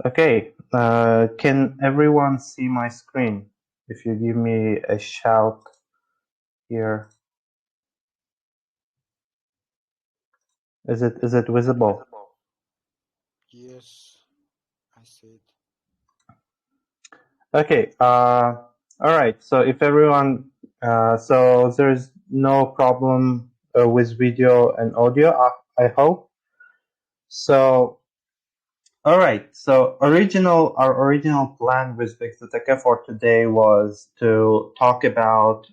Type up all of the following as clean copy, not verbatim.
Okay, can everyone see my screen? If you give me a shout here. Is it visible? Yes, I see it. Okay, all right, so if everyone, so there's no problem with video and audio, I hope. So, all right, so our original plan with Bixoteka for today was to talk about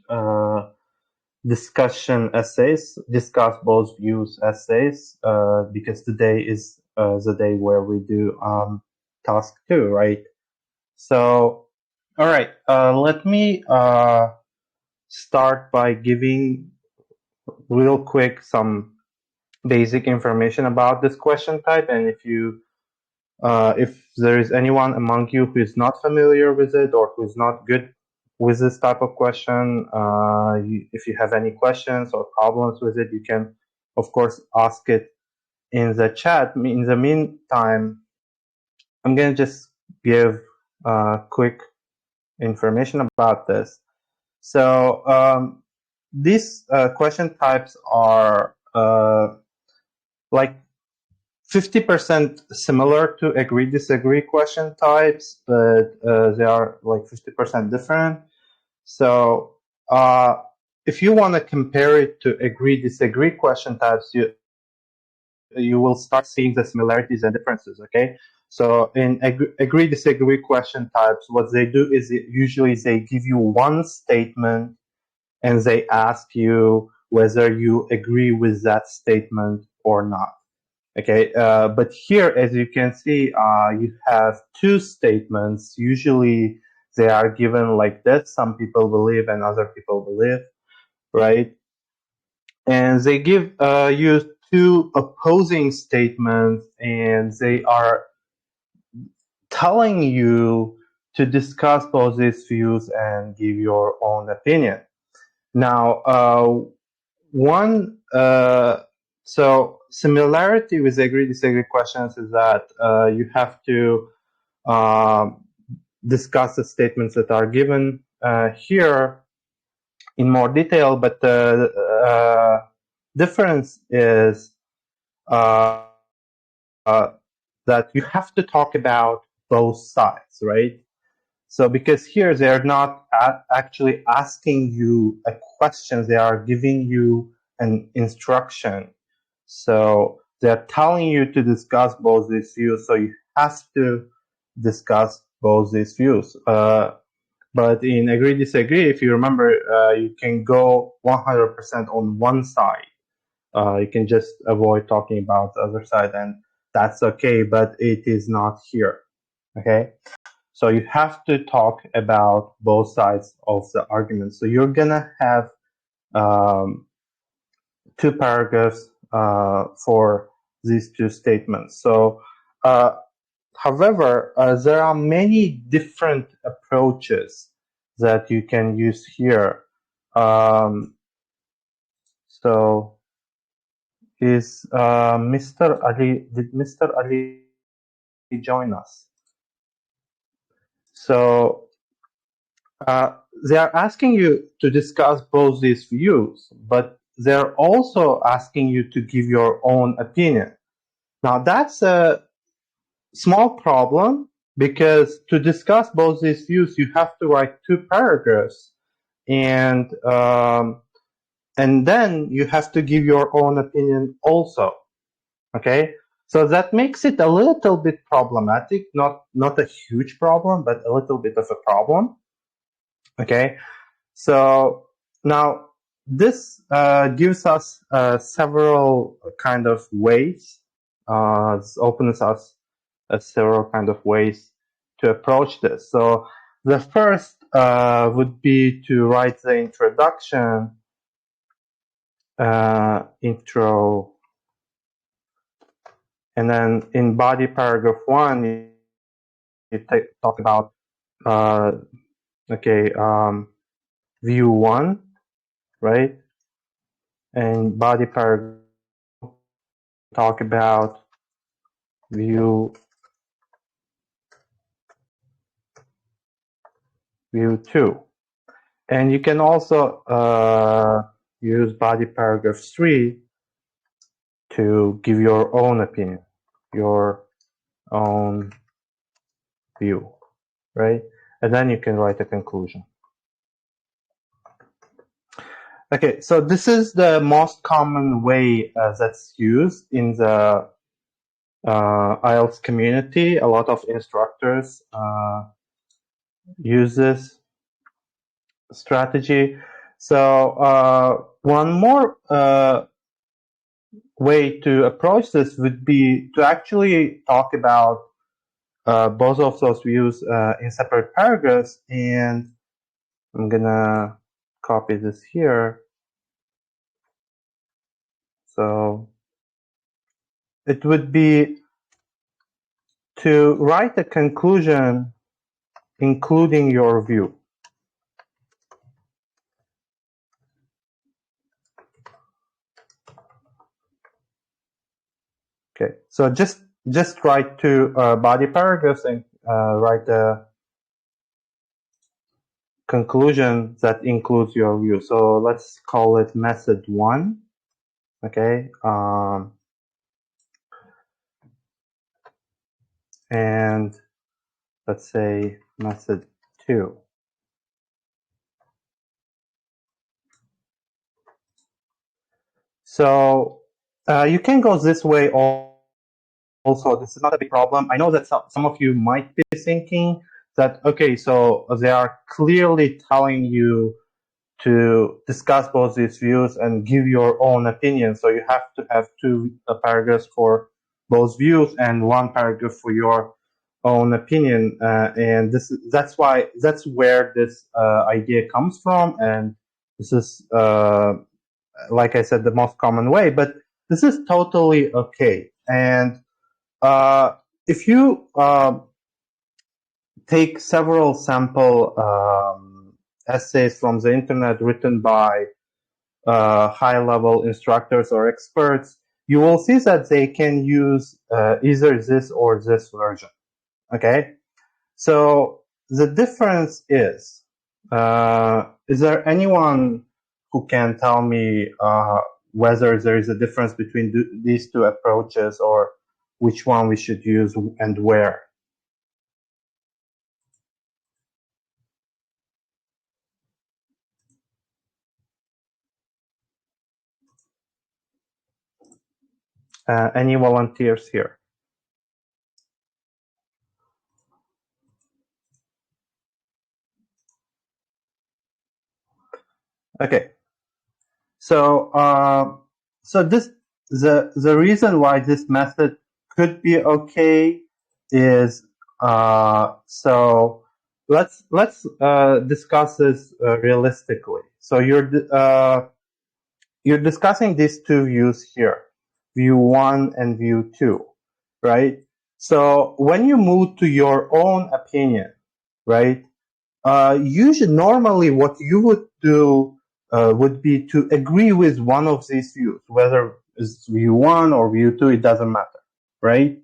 discussion essays, discuss both views essays, because today is the day where we do task 2, right? So, all right, let me start by giving real quick some basic information about this question type, and if there is anyone among you who is not familiar with it or who is not good with this type of question, if you have any questions or problems with it, you can, of course, ask it in the chat. In the meantime, I'm going to just give quick information about this. So these question types are like 50% similar to agree-disagree question types, but they are like 50% different. So if you want to compare it to agree-disagree question types, you will start seeing the similarities and differences, okay? So in agree-disagree question types, what they do is usually they give you one statement and they ask you whether you agree with that statement or not. Okay, but here, as you can see, you have two statements. Usually they are given like this. Some people believe and other people believe, right? And they give you two opposing statements, and they are telling you to discuss both these views and give your own opinion. Now, so similarity with agree-disagree questions is that you have to discuss the statements that are given here in more detail, but the difference is that you have to talk about both sides, right? So because here they're not actually asking you a question, they are giving you an instruction. So they're telling you to discuss both these views, so you have to discuss both these views. But in agree-disagree, if you remember, you can go 100% on one side. You can just avoid talking about the other side, and that's okay, but it is not here, okay? So you have to talk about both sides of the argument. So you're gonna have two paragraphs for these two statements. So, however, there are many different approaches that you can use here. So, is Mr. Ali? Did Mr. Ali join us? So they are asking you to discuss both these views, but they're also asking you to give your own opinion. Now that's a small problem because to discuss both these views, you have to write two paragraphs, and then you have to give your own opinion also. Okay, so that makes it a little bit problematic. Not a huge problem, but a little bit of a problem. Okay, so now this gives us several kind of ways. This opens us several kind of ways to approach this. So the first would be to write the introduction, intro, and then in body paragraph 1, you talk about view 1, right? And body paragraph talk about view view 2. And you can also use body paragraph 3 to give your own opinion, your own view, right? And then you can write a conclusion. Okay, so this is the most common way that's used in the IELTS community. A lot of instructors use this strategy. So one more way to approach this would be to actually talk about both of those views in separate paragraphs, and I'm gonna copy this here. So it would be to write a conclusion including your view. Okay, so just write two body paragraphs and write the conclusion that includes your view. So let's call it method 1. Okay, and let's say method 2. So you can go this way also. This is not a big problem. I know that some of you might be thinking that, okay, so they are clearly telling you to discuss both these views and give your own opinion. So you have to have two paragraphs for both views and one paragraph for your own opinion. And that's where this idea comes from. And this is, like I said, the most common way. But this is totally okay. And if you take several sample essays from the internet written by high-level instructors or experts, you will see that they can use either this or this version. Okay, so the difference is there anyone who can tell me whether there is a difference between these two approaches, or which one we should use and where? Any volunteers here? Okay, so the reason why this method could be okay is so let's discuss this realistically. So you're discussing these two views here, view 1 and view 2, right? So when you move to your own opinion, right? Usually, normally, what you would do would be to agree with one of these views, whether it's view 1 or view 2, it doesn't matter, right?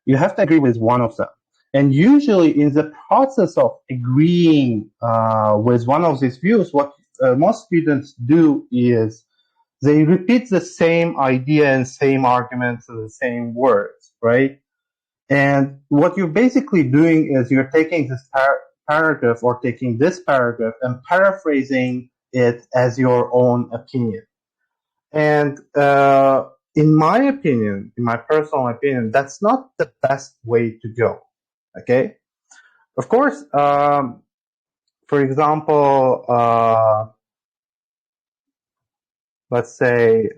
You have to agree with one of them. And usually, in the process of agreeing with one of these views, what most students do is they repeat the same idea and same arguments and the same words, right? And what you're basically doing is you're taking this paragraph or taking this paragraph and paraphrasing it as your own opinion. And in my opinion, in my personal opinion, that's not the best way to go. Okay? Of course, for example, let's say,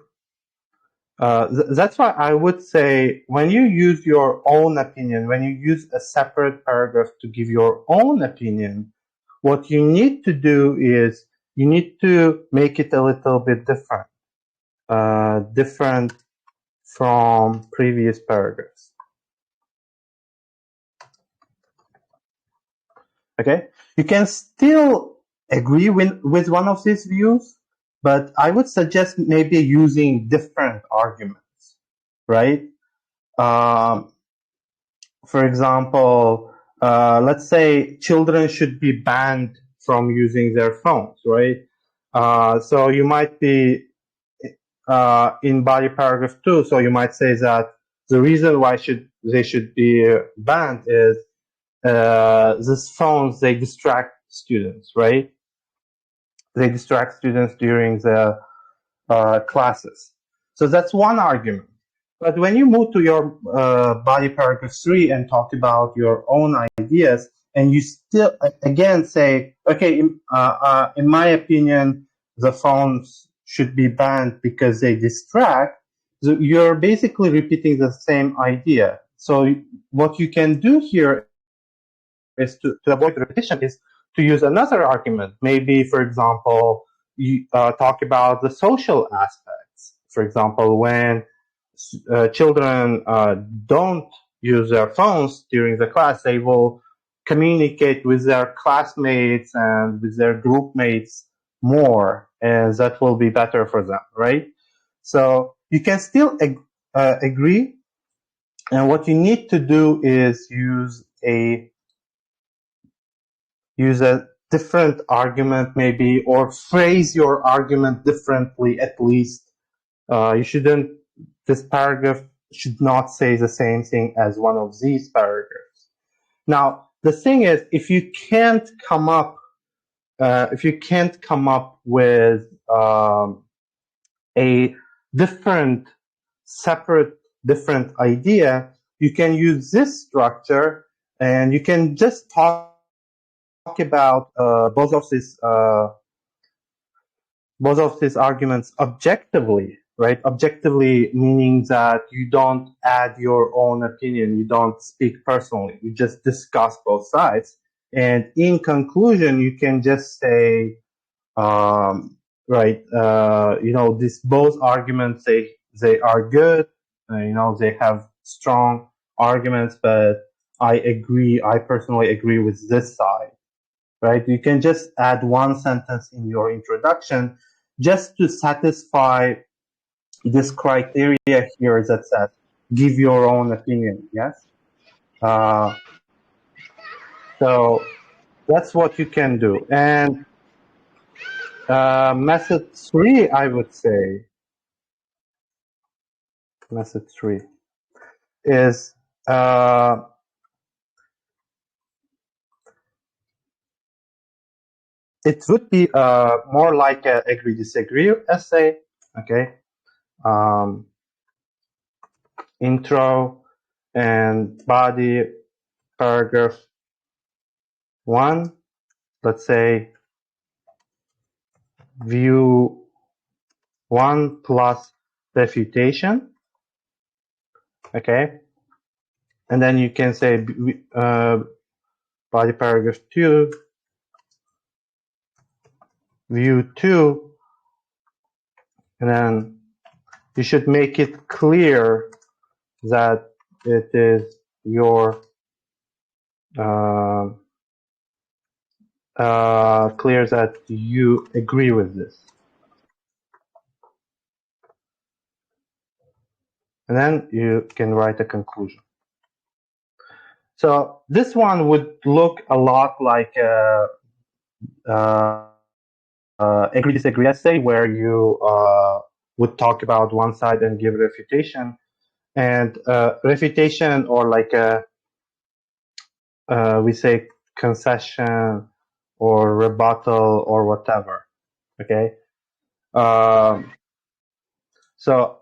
that's why I would say when you use your own opinion, when you use a separate paragraph to give your own opinion, what you need to do is you need to make it a little bit different, different from previous paragraphs. Okay, you can still agree with one of these views, but I would suggest maybe using different arguments, right? For example, let's say children should be banned from using their phones, right? So you might be in body paragraph 2, so you might say that the reason why they should be banned is these phones, they distract students, right? They distract students during the classes. So that's one argument. But when you move to your body paragraph 3 and talk about your own ideas, and you still again say, okay, in my opinion, the phones should be banned because they distract, so you're basically repeating the same idea. So what you can do here is to avoid repetition is to use another argument. Maybe, for example, you talk about the social aspects. For example, when children don't use their phones during the class, they will communicate with their classmates and with their group mates more, and that will be better for them, right? So you can still agree, and what you need to do is use a different argument maybe, or phrase your argument differently at least. This paragraph should not say the same thing as one of these paragraphs. Now, the thing is, if you can't come up with a different idea, you can use this structure, and you can just talk about both of these arguments objectively, right? Objectively meaning that you don't add your own opinion, you don't speak personally, you just discuss both sides. And in conclusion, you can just say, these both arguments, they are good, they have strong arguments, but I personally agree with this side. Right? You can just add one sentence in your introduction just to satisfy this criteria here that says, give your own opinion, yes? So that's what you can do. And method 3, I would say, method 3 is it would be more like a agree-disagree essay, okay? Intro and body paragraph 1, let's say view 1 plus refutation, okay? And then you can say body paragraph 2, view 2, and then you should make it clear that it is your clear that you agree with this. And then you can write a conclusion. So this one would look a lot like a agree-disagree essay, where you would talk about one side and give refutation. And refutation, or like we say concession or rebuttal or whatever, okay? So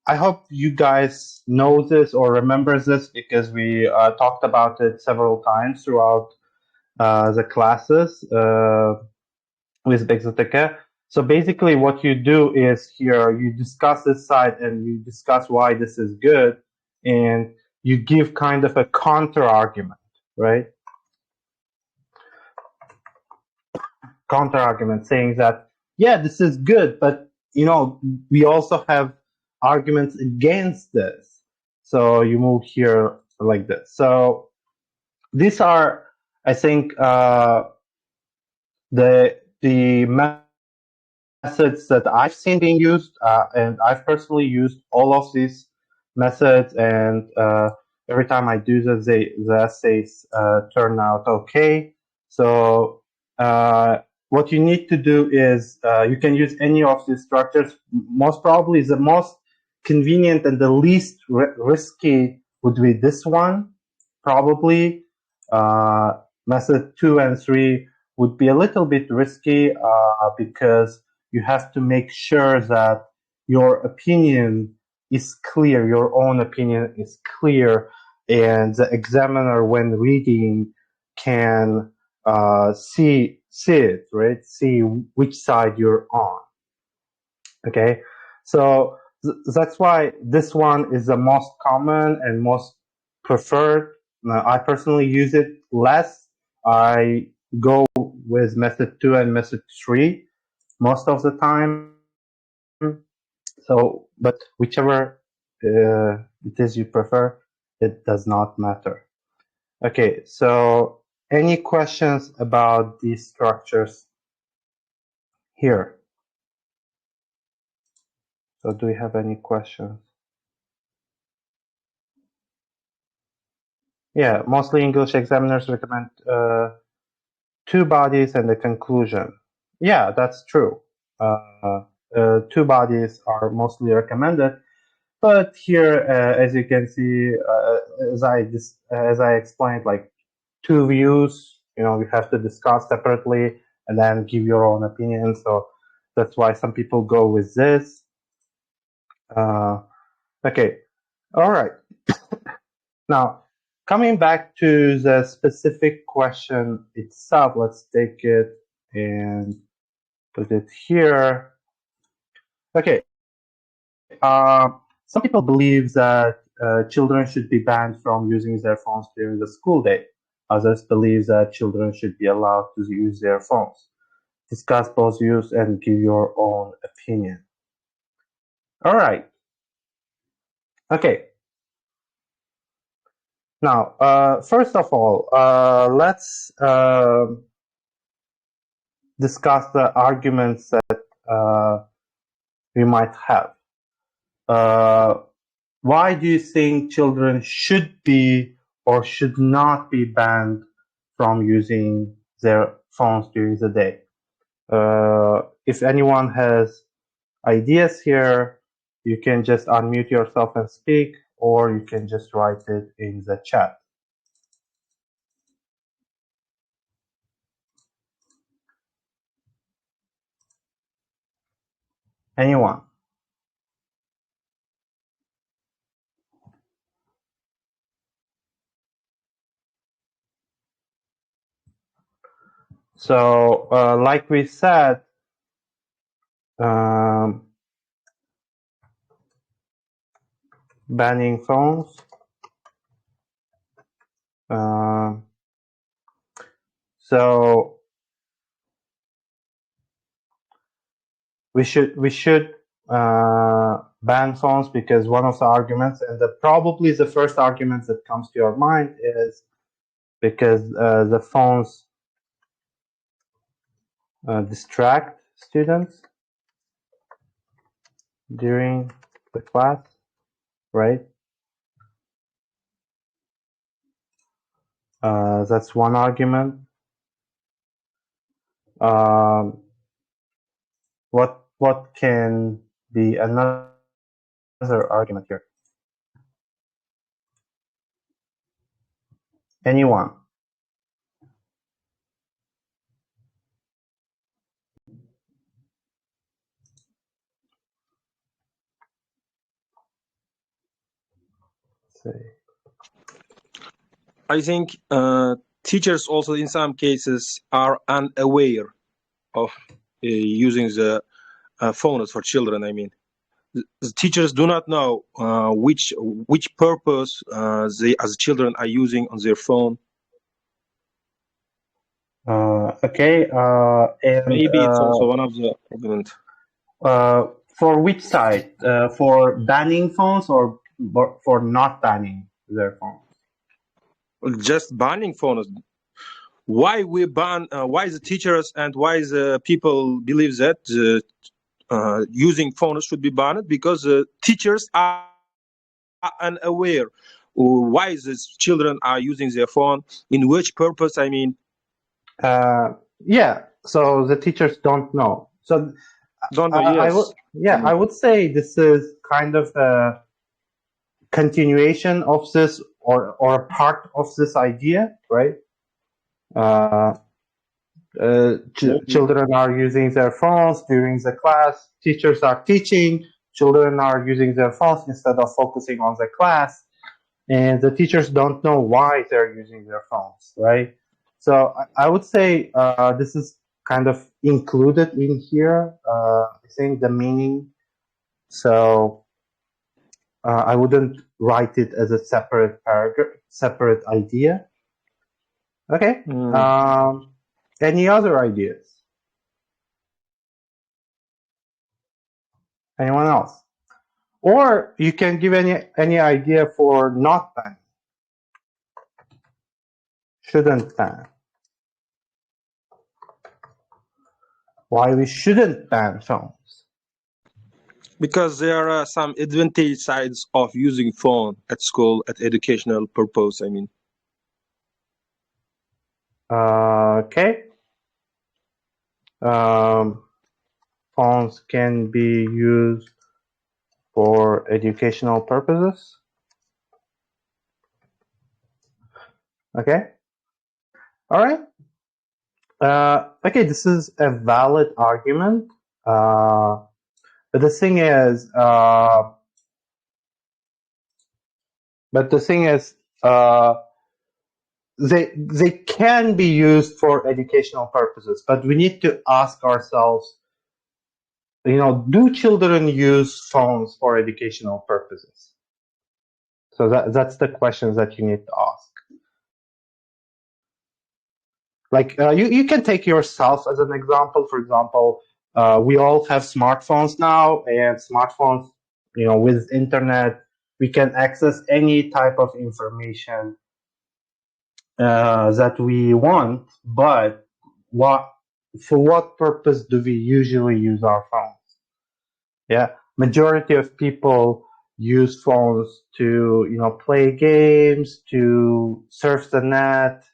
I hope you guys know this or remember this, because we talked about it several times throughout the classes with Bexoteka. So basically what you do is here, you discuss this side and you discuss why this is good, and you give kind of a counter argument, right? Counter argument saying that, yeah, this is good, but we also have arguments against this. So you move here like this. So these are, I think, the methods that I've seen being used, and I've personally used all of these methods, and every time I do the essays turn out okay. So what you need to do is you can use any of these structures. Most probably the most convenient and the least risky would be this one, probably. Method 2 and 3 would be a little bit risky because you have to make sure that your opinion is clear, your own opinion is clear, and the examiner, when reading, can see it, right? See which side you're on. Okay, so that's why this one is the most common and most preferred. I personally use it less. I go with method 2 and method 3 most of the time. So, but whichever it is you prefer, it does not matter. Okay, so any questions about these structures here? So do we have any questions? Yeah, mostly English examiners recommend 2 bodies and a conclusion. Yeah, that's true. 2 bodies are mostly recommended, but here, as you can see, as I explained, like 2 views, you know, you have to discuss separately and then give your own opinion. So that's why some people go with this. Okay, all right. Now, coming back to the specific question itself, let's take it and put it here. Okay. Some people believe that children should be banned from using their phones during the school day. Others believe that children should be allowed to use their phones. Discuss both views and give your own opinion. All right. Okay. Now, first of all, let's discuss the arguments that we might have. Why do you think children should be or should not be banned from using their phones during the day? If anyone has ideas here, you can just unmute yourself and speak, or you can just write it in the chat. Anyone? So, like we said, banning phones. So we should ban phones because one of the arguments, and probably the first argument that comes to your mind, is because the phones distract students during the class, right? That's one argument. What can be another argument here? Anyone? Let's see. I think teachers also in some cases are unaware of using the phones for children. I mean, the teachers do not know which purpose they as children are using on their phone. Okay, and maybe it's also one of the arguments. For which side? For banning phones or for not banning their phones? Just banning phones. Why we ban? Why the teachers and why the people believe that using phones should be banned? Because teachers are unaware why these children are using their phone, in which purpose, I mean. Yeah, so the teachers don't know. So Don't know, I would say this is kind of a continuation of this, or a part of this idea, right? Children are using their phones during the class. Teachers are teaching. Children are using their phones instead of focusing on the class. And the teachers don't know why they're using their phones, right? So I would say this is kind of included in here, I think, the meaning. So I wouldn't write it as a separate paragraph, separate idea. Okay. Any other ideas? Anyone else? Or you can give any idea for not banning. Shouldn't ban. Why we shouldn't ban phones? Because there are some advantage sides of using phone at school at educational purpose, I mean. Okay. Phones can be used for educational purposes. Okay. All right. Okay, this is a valid argument. But the thing is, they can be used for educational purposes, but we need to ask ourselves, do children use phones for educational purposes? So that's the questions that you need to ask. Like you can take yourself as an example. For example, we all have smartphones now, and smartphones, with internet, we can access any type of information that we want. But for what purpose do we usually use our phones? Yeah, majority of people use phones to play games, to surf the net,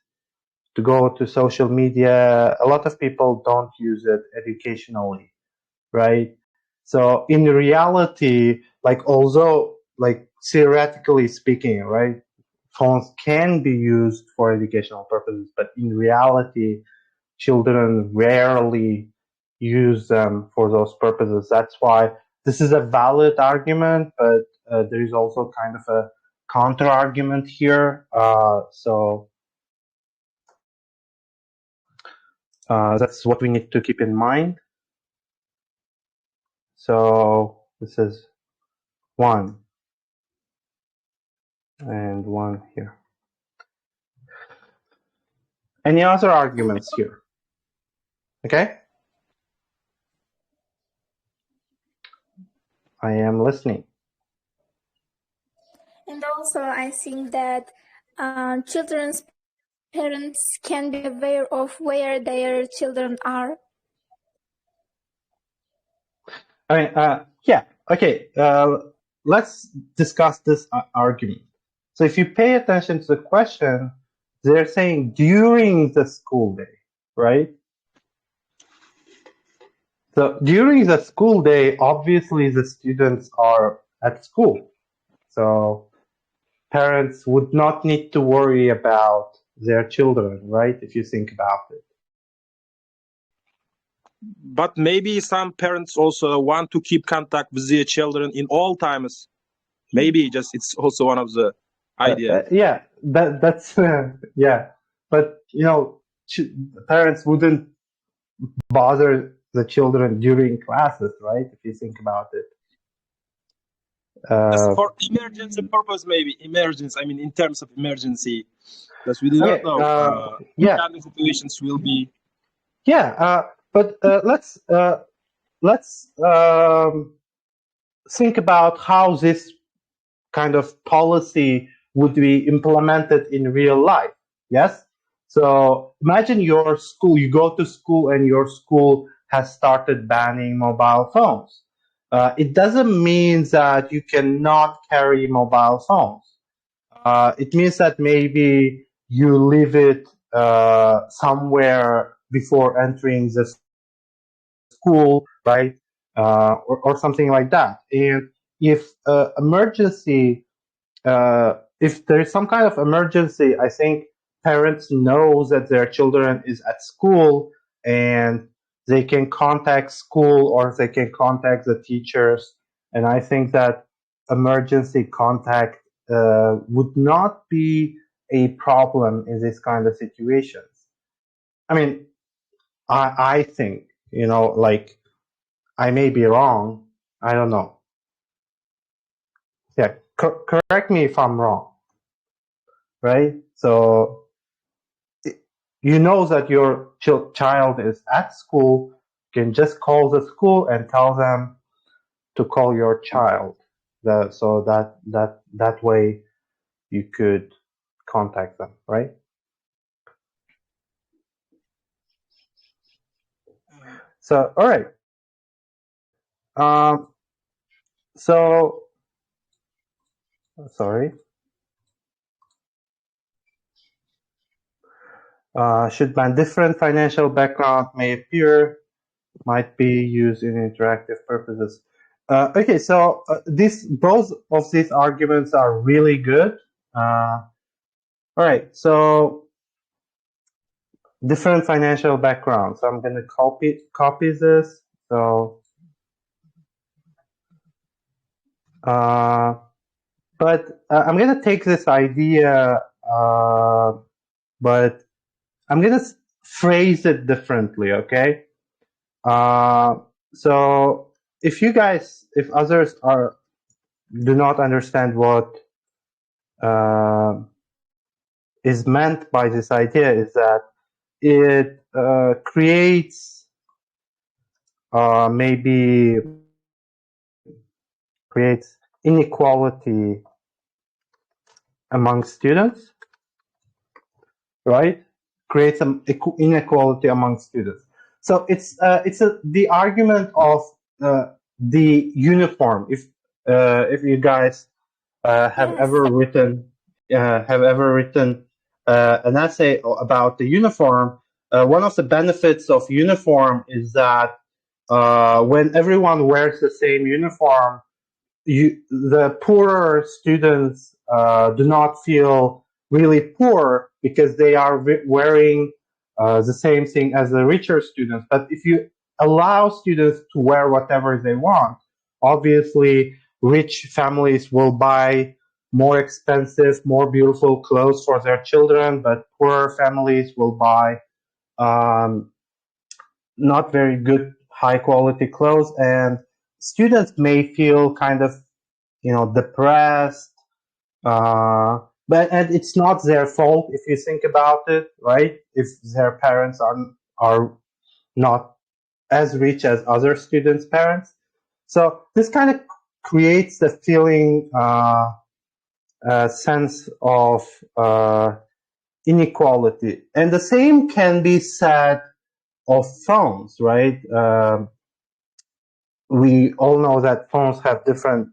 to go to social media. A lot of people don't use it educationally, right? So in reality, although theoretically speaking, right, phones can be used for educational purposes, but in reality, children rarely use them for those purposes. That's why this is a valid argument, but there is also kind of a counter argument here. So that's what we need to keep in mind. So this is 1 and 1 here. Any other arguments here? Okay. I am listening. And also, I think that children's parents can be aware of where their children are. I mean, yeah. Okay. Let's discuss this argument. So if you pay attention to the question, they're saying during the school day, right? So during the school day, obviously the students are at school. So parents would not need to worry about their children, right? If you think about it. But maybe some parents also want to keep contact with their children in all times. Maybe it's also one of the ideas. Yeah, that's yeah. But parents wouldn't bother the children during classes, right? If you think about it. For emergency purpose, maybe emergency. I mean, in terms of emergency, because we do not know what kind of situations will be. Yeah, but let's think about how this kind of policy would be implemented in real life. Yes. So imagine your school. You go to school, and your school has started banning mobile phones. It doesn't mean that you cannot carry mobile phones. It means that maybe you leave it somewhere before entering the school, right? Or something like that. And if if there is some kind of emergency, I think parents know that their children is at school and they can contact school or they can contact the teachers. And I think that emergency contact would not be a problem in this kind of situations. I mean, I think, like, I may be wrong. I don't know. Yeah, correct me if I'm wrong, right? So you know that your child is at school, you can just call the school and tell them to call your child. So that way you could contact them, right? So, all right. So, sorry. Should ban different financial background may appear, might be used in interactive purposes. Okay, so both of these arguments are really good. All right, so different financial backgrounds. So I'm going to copy this. So, but I'm going to take this idea, but I'm going to phrase it differently, okay? So if others do not understand what is meant by this idea, is that it maybe creates inequality among students, right? Creates some inequality among students. So it's the argument of the uniform. If you guys have ever written an essay about the uniform, one of the benefits of uniform is that when everyone wears the same uniform, the poorer students do not feel really poor because they are wearing the same thing as the richer students. But if you allow students to wear whatever they want, obviously rich families will buy more expensive, more beautiful clothes for their children, but poorer families will buy not very good, high quality clothes, and students may feel kind of, depressed. And it's not their fault if you think about it, right? If their parents are not as rich as other students' parents. So this kind of creates the feeling, sense of inequality. And the same can be said of phones, right? We all know that phones have different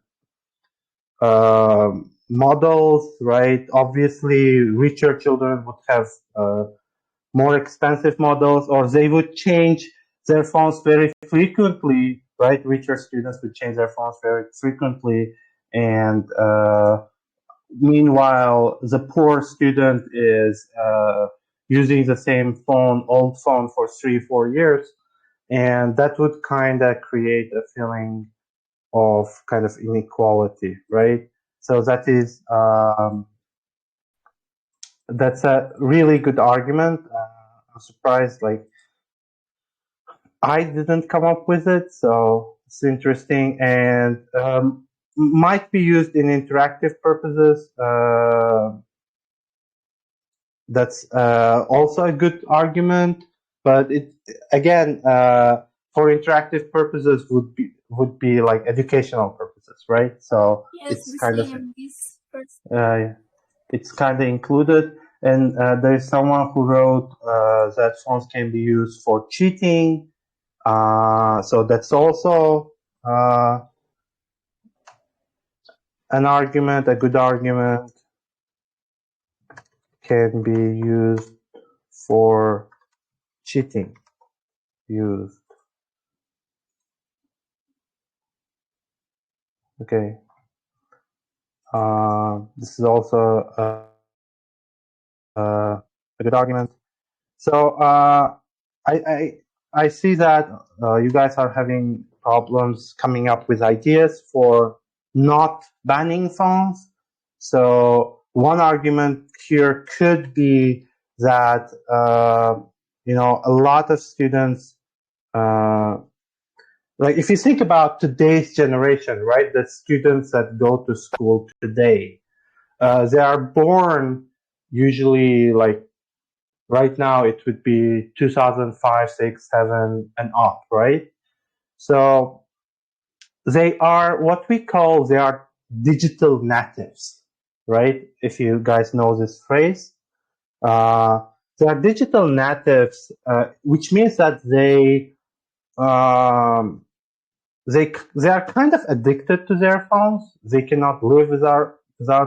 models, right? Obviously, richer children would have more expensive models, or they would change their phones very frequently, right? Richer students would change their phones very frequently, and meanwhile, the poor student is using the same old phone for 3-4 years, and that would kind of create a feeling of kind of inequality, right? So that's a really good argument. I'm surprised, like, I didn't come up with it, so it's interesting, and might be used in interactive purposes. That's also a good argument, but it again for interactive purposes would be like educational purposes, right? So it's kind of it's kind of included. And there's someone who wrote that phones can be used for cheating. So that's also an argument, a good argument. can be used for cheating. Used. Okay. This is also a good argument. So I see that you guys are having problems coming up with ideas for not banning phones. So one argument here could be that you know, a lot of students, like if you think about today's generation, right, the students that go to school today, they are born usually like right now it would be 2005, 6, 7 and up, right? So they are what we call, they are digital natives, right? If you guys know this phrase. They are digital natives, which means that they are kind of addicted to their phones. They cannot live without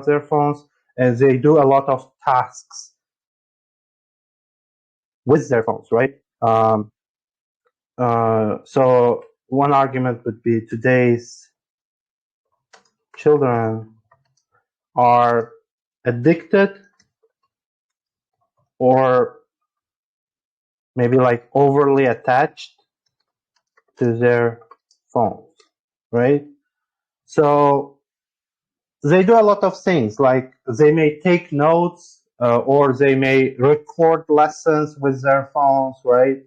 their phones, and they do a lot of tasks with their phones, right? So one argument would be today's children are addicted or maybe like overly attached to their phones, right? So they do a lot of things, like they may take notes or they may record lessons with their phones, right?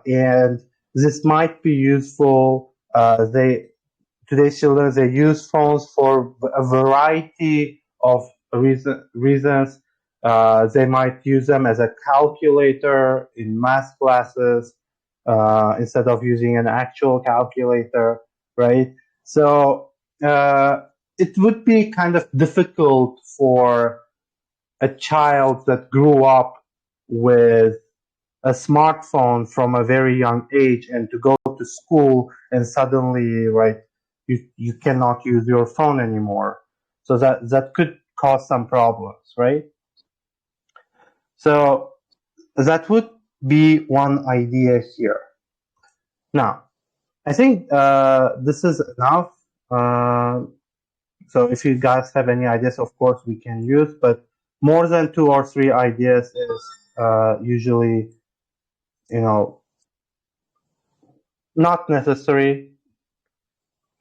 And this might be useful. Today's children, they use phones for a variety of reasons. They might use them as a calculator in math classes instead of using an actual calculator, right? So it would be kind of difficult for a child that grew up with a smartphone from a very young age and to go to school and suddenly, right, you cannot use your phone anymore. So that could cause some problems, right? So that would be one idea here. Now, I think this is enough. So if you guys have any ideas, of course, we can use, but more than 2 or 3 ideas is usually, you know, not necessary.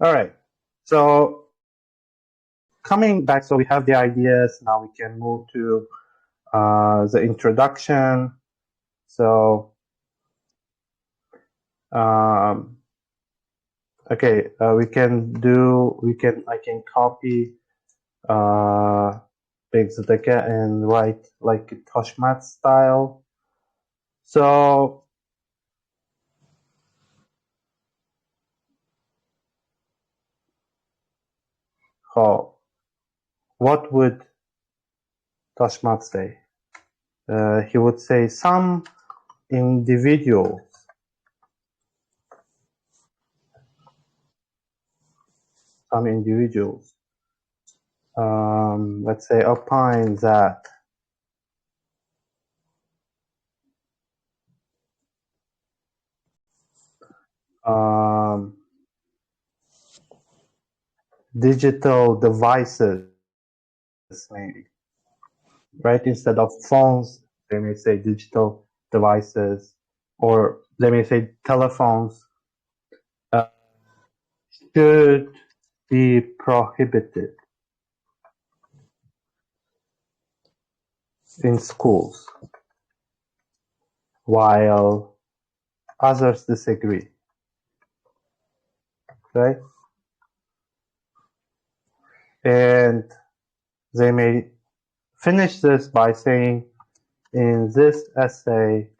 All right. So coming back, so we have the ideas. Now we can move to the introduction. So, okay, I can copy Big and write like Toshmat style. So what would Toshmat say? He would say some individuals let's say opine that digital devices, maybe, right? Instead of phones, they may say digital devices, or they may say telephones should be prohibited in schools, while others disagree, right? And they may finish this by saying, in this essay,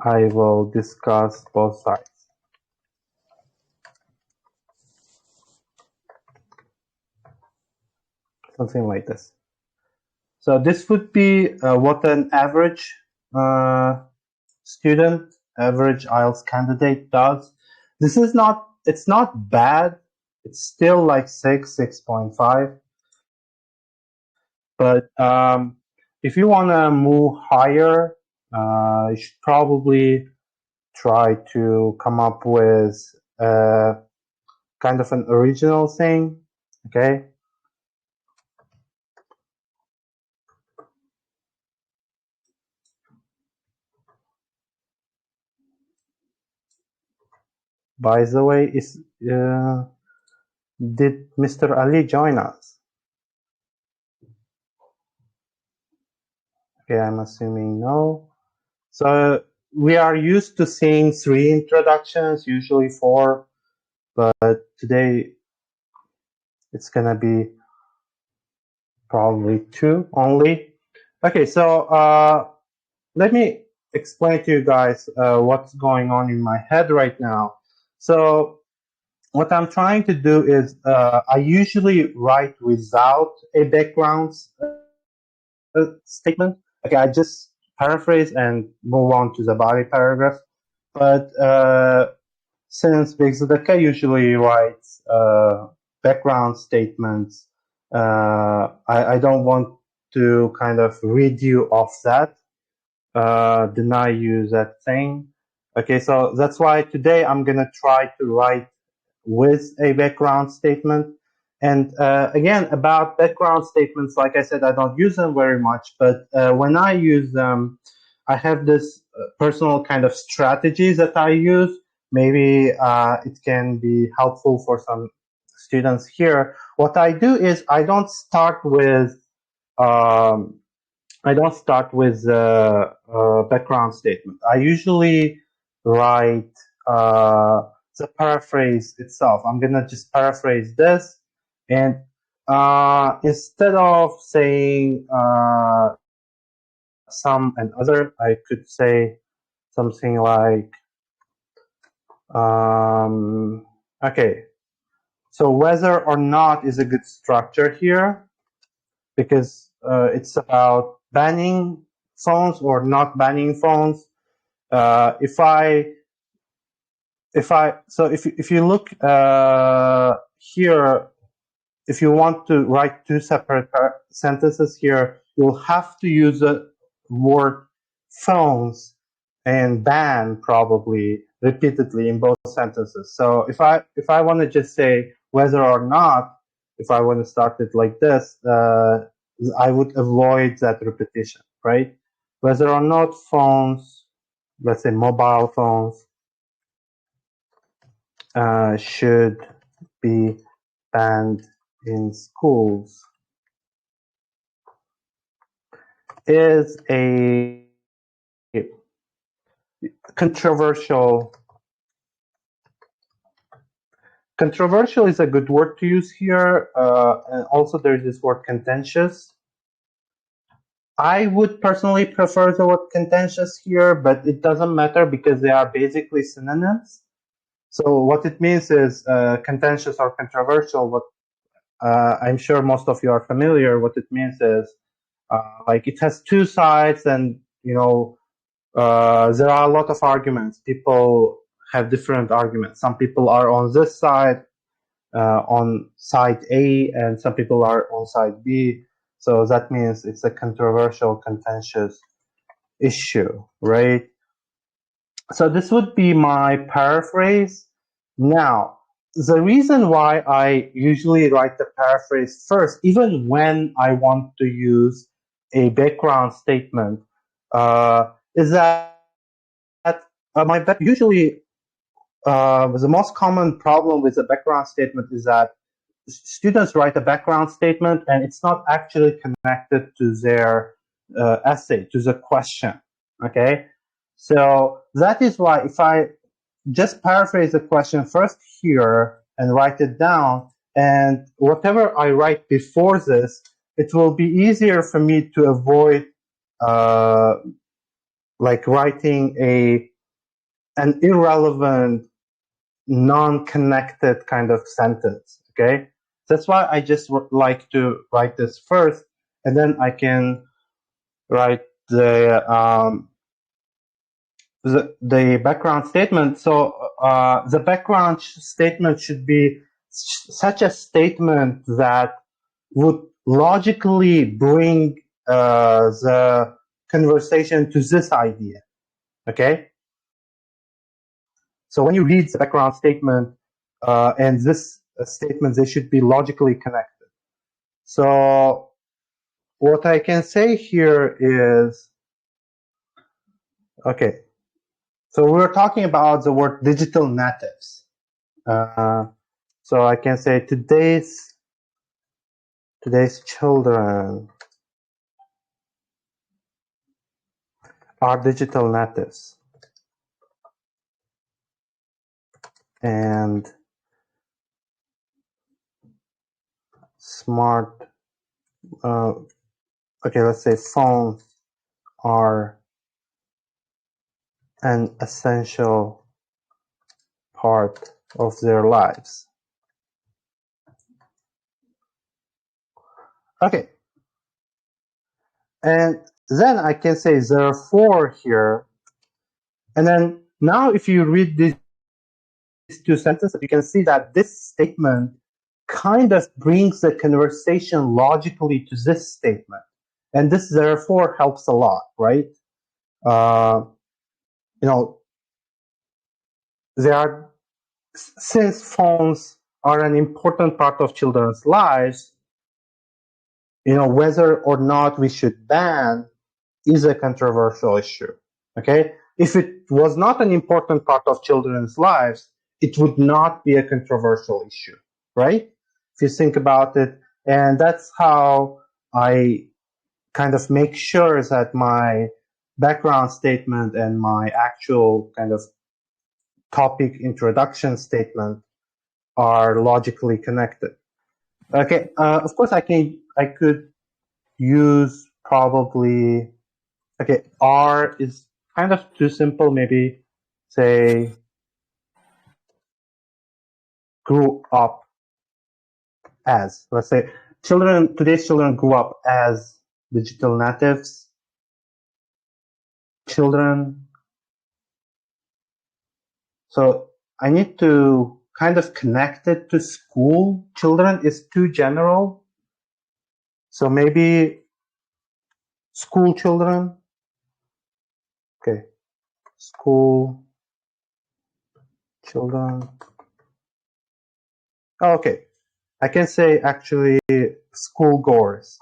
I will discuss both sides. Something like this. So this would be what an average student, average IELTS candidate does. This is not, it's not bad. It's still like 6.5. But if you want to move higher, you should probably try to come up with kind of an original thing, okay? By the way, did Mr. Ali join us? Okay, I'm assuming no. So we are used to seeing 3 introductions, usually 4, but today it's gonna be probably 2 only. Okay, so let me explain to you guys what's going on in my head right now. So what I'm trying to do is I usually write without a background statement. Okay, I just paraphrase and move on to the body paragraph. But since Bigzadaka usually writes background statements, I don't want to kind of read you off that, deny you that thing. Okay, so that's why today I'm gonna try to write with a background statement. And again, about background statements, like I said, I don't use them very much, but when I use them, I have this personal kind of strategies that I use. Maybe it can be helpful for some students here. What I do is I don't start with background statement. I usually write the paraphrase itself. I'm gonna just paraphrase this, and instead of saying some and other, I could say something like, okay, so whether or not is a good structure here, because it's about banning phones or not banning phones. If you look here, if you want to write 2 separate sentences here, you'll have to use the word phones and ban probably repeatedly in both sentences. So if I want to just say whether or not, if I want to start it like this, I would avoid that repetition, right? Whether or not phones, let's say mobile phones, should be banned in schools is a controversial is a good word to use here, and also there's this word contentious. I would personally prefer the word contentious here, but it doesn't matter because they are basically synonyms. So what it means is contentious or controversial. What I'm sure most of you are familiar. What it means is like it has 2 sides, and you know there are a lot of arguments. People have different arguments. Some people are on this side, on side A, and some people are on side B. So that means it's a controversial, contentious issue, right? So this would be my paraphrase. Now, the reason why I usually write the paraphrase first, even when I want to use a background statement, is that usually the most common problem with the background statement is that students write a background statement and it's not actually connected to their essay, to the question, okay? So that is why if I just paraphrase the question first here and write it down, and whatever I write before this, it will be easier for me to avoid like writing an irrelevant, non-connected kind of sentence, okay? That's why I just like to write this first, and then I can write the background statement. So the background statement should be such a statement that would logically bring the conversation to this idea, okay? So when you read the background statement and this statement, they should be logically connected. So what I can say here is, okay, so we're talking about the word digital natives. So I can say today's children are digital natives. And smart, okay, let's say phones are an essential part of their lives. Okay. And then I can say therefore here. And then now if you read these two sentences, you can see that this statement kind of brings the conversation logically to this statement. And this therefore helps a lot, right? You know, since phones are an important part of children's lives, you know, whether or not we should ban is a controversial issue, okay? If it was not an important part of children's lives, it would not be a controversial issue, right? If you think about it, and that's how I kind of make sure that my background statement and my actual kind of topic introduction statement are logically connected. Okay, of course I could use probably, okay, R is kind of too simple, maybe say grew up as, let's say today's children grew up as digital natives. Children. So I need to kind of connect it to school. Children is too general. So maybe school children. Okay. School children. Okay. I can say actually school goers.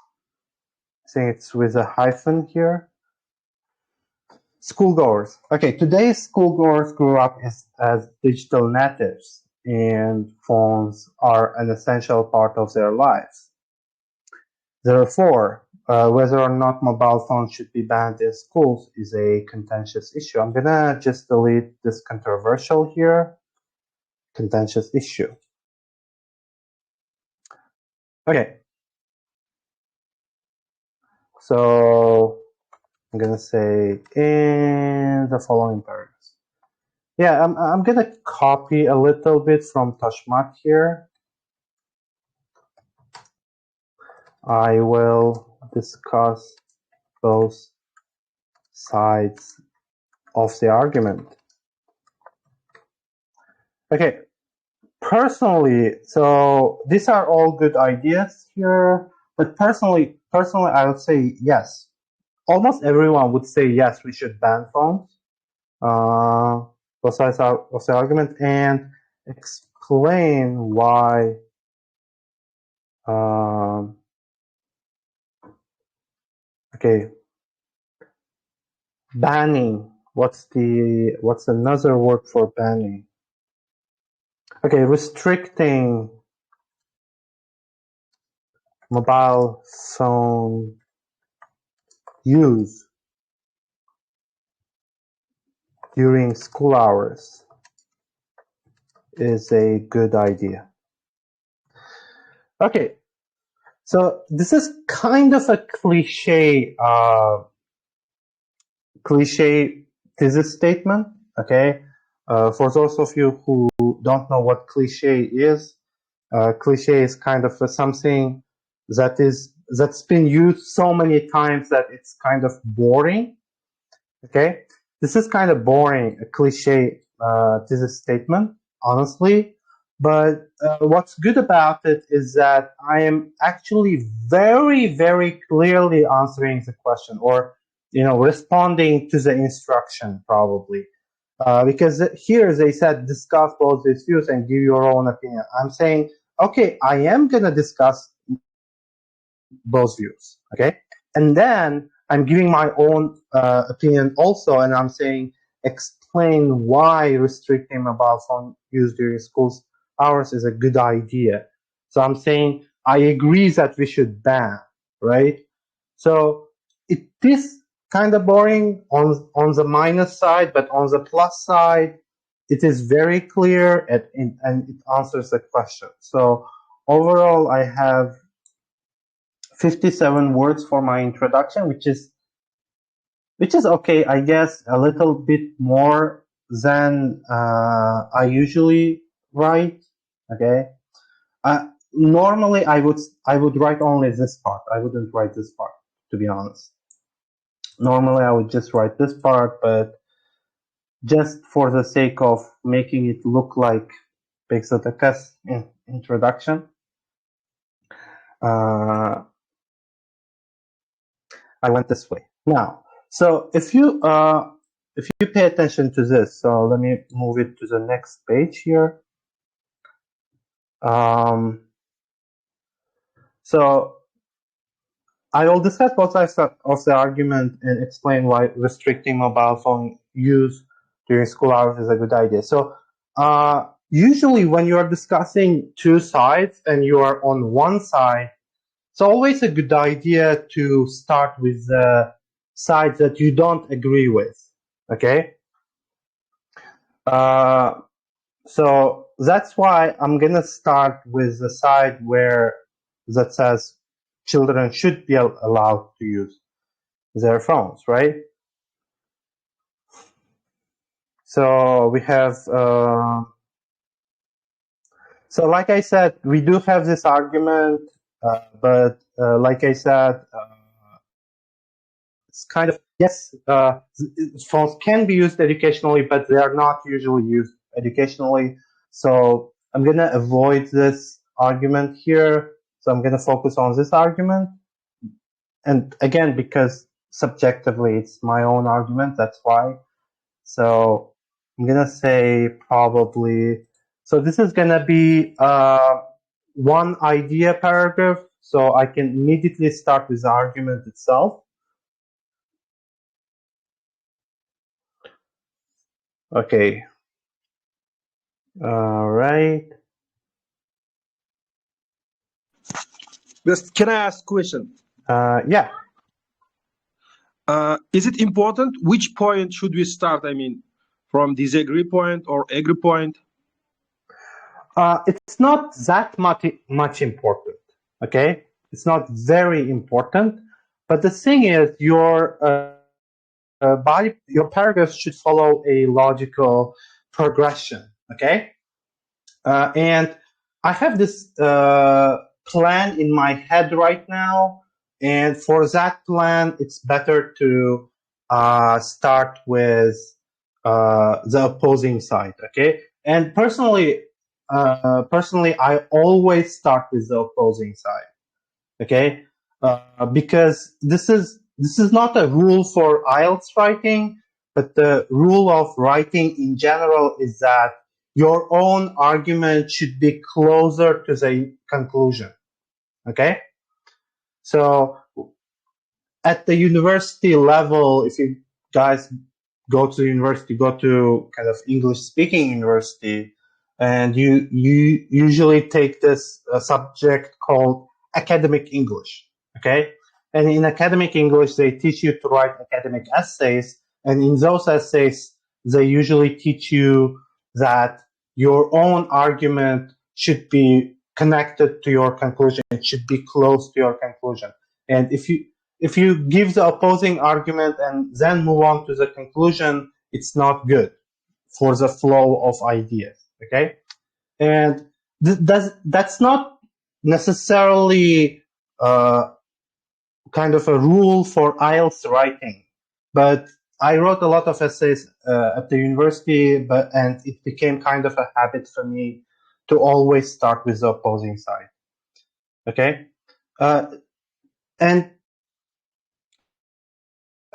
I think it's with a hyphen here. Schoolgoers. Okay, today's schoolgoers grew up as digital natives, and phones are an essential part of their lives. Therefore, whether or not mobile phones should be banned in schools is a contentious issue. I'm gonna just delete this controversial here. Contentious issue. Okay. So I'm gonna say in the following paragraphs. Yeah, I'm gonna copy a little bit from Tashmat here. I will discuss both sides of the argument. Okay, personally, so these are all good ideas here, but personally I would say yes. Almost everyone would say yes, we should ban phones. Both sides of the argument, and explain why okay, banning, what's another word for banning? Okay, restricting mobile phone use during school hours is a good idea. Okay, so this is kind of a cliche thesis statement, okay? For those of you who don't know what cliche is kind of something that's been used so many times that it's kind of boring, okay? This is kind of boring, a cliche thesis statement, honestly, But what's good about it is that I am actually very, very clearly answering the question, or responding to the instruction probably. Because here they said discuss both these views and give your own opinion. I'm saying, okay, I am going to discuss both views, okay? And then I'm giving my own opinion also, and I'm saying explain why restricting mobile phone use during school hours is a good idea. So I'm saying I agree that we should ban, right? So it is kind of boring on the minus side, but on the plus side, it is very clear and it answers the question. So overall, I have 57 words for my introduction, which is okay, I guess, a little bit more than I usually write. Okay. Normally, I would write only this part. I wouldn't write this part, to be honest. Normally, I would just write this part, but just for the sake of making it look like Pixeltech's introduction, I went this way. Now, so if you pay attention to this, so let me move it to the next page here. So I will discuss both sides of the argument and explain why restricting mobile phone use during school hours is a good idea. So usually when you are discussing two sides and you are on one side, it's always a good idea to start with the side that you don't agree with, okay? So that's why I'm gonna start with the side that says children should be allowed to use their phones, right? So we have, so like I said, we do have this argument, but like I said, it's kind of, yes, phones can be used educationally, but they are not usually used educationally. So I'm going to avoid this argument here. So I'm going to focus on this argument. And again, because subjectively, it's my own argument, that's why. So I'm going to say probably, so this is going to be one idea paragraph. So I can immediately start with the argument itself. Okay. All right. Just, can I ask a question? Yeah. Is it important? Which point should we start? I mean, from disagree point or agree point? It's not that much important. Okay, it's not very important. But the thing is, your paragraphs should follow a logical progression. Okay, and I have this plan in my head right now, and for that plan, it's better to start with the opposing side. Okay, and personally, I always start with the opposing side. Okay, because this is not a rule for IELTS writing, but the rule of writing in general is that your own argument should be closer to the conclusion. Okay, so at the university level, if you guys go to university, go to kind of English-speaking university, and you usually take this subject called academic English, okay? And in academic English, they teach you to write academic essays, and in those essays, they usually teach you that your own argument should be connected to your conclusion. It should be close to your conclusion. And if you give the opposing argument and then move on to the conclusion, it's not good for the flow of ideas, okay? And that's not necessarily kind of a rule for IELTS writing, but I wrote a lot of essays at the university, and it became kind of a habit for me to always start with the opposing side. Okay, and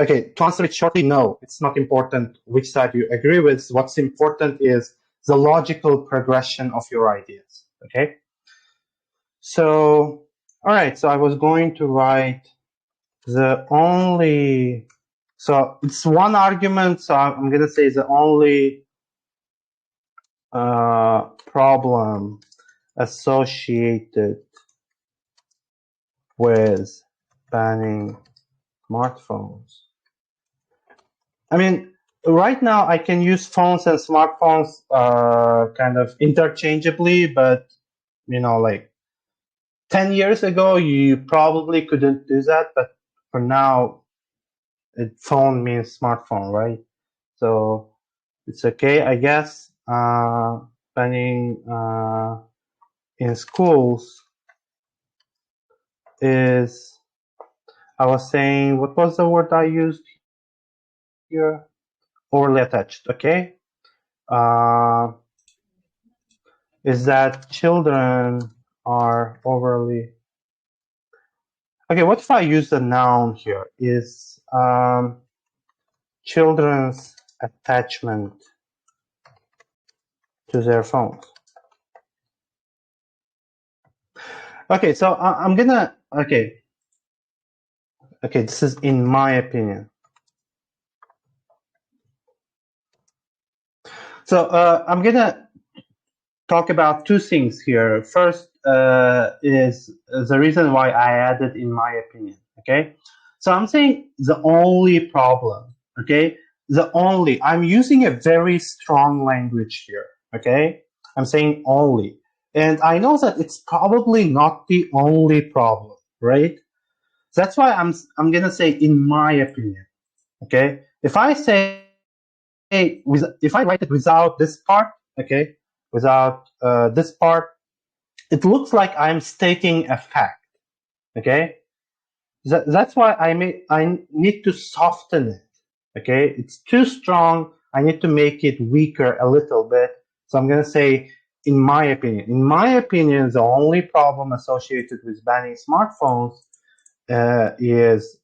okay, to answer it shortly, no, it's not important which side you agree with. What's important is the logical progression of your ideas. Okay, so all right, so I was going to write the only, so it's one argument, so I'm going to say the only problem associated with banning smartphones. I mean, right now I can use phones and smartphones kind of interchangeably, but you know, like 10 years ago, you probably couldn't do that, but for now, phone means smartphone, right? So it's okay, I guess. Banning in schools is, I was saying, what was the word I used here? Overly attached, okay? Is that children are overly, okay, what if I use the noun here? Is children's attachment to their phones. Okay, so I'm gonna, okay, this is in my opinion. So I'm gonna talk about two things here. First is the reason why I added in my opinion, okay? So I'm saying the only problem, okay? The only, I'm using a very strong language here, okay? I'm saying only. And I know that it's probably not the only problem, right? That's why I'm gonna say in my opinion, okay? If I say, if I write it without this part, okay, without this part, it looks like I'm stating a fact, okay? That's why I need to soften it, okay? It's too strong. I need to make it weaker a little bit. So I'm gonna say, in my opinion, the only problem associated with banning smartphones is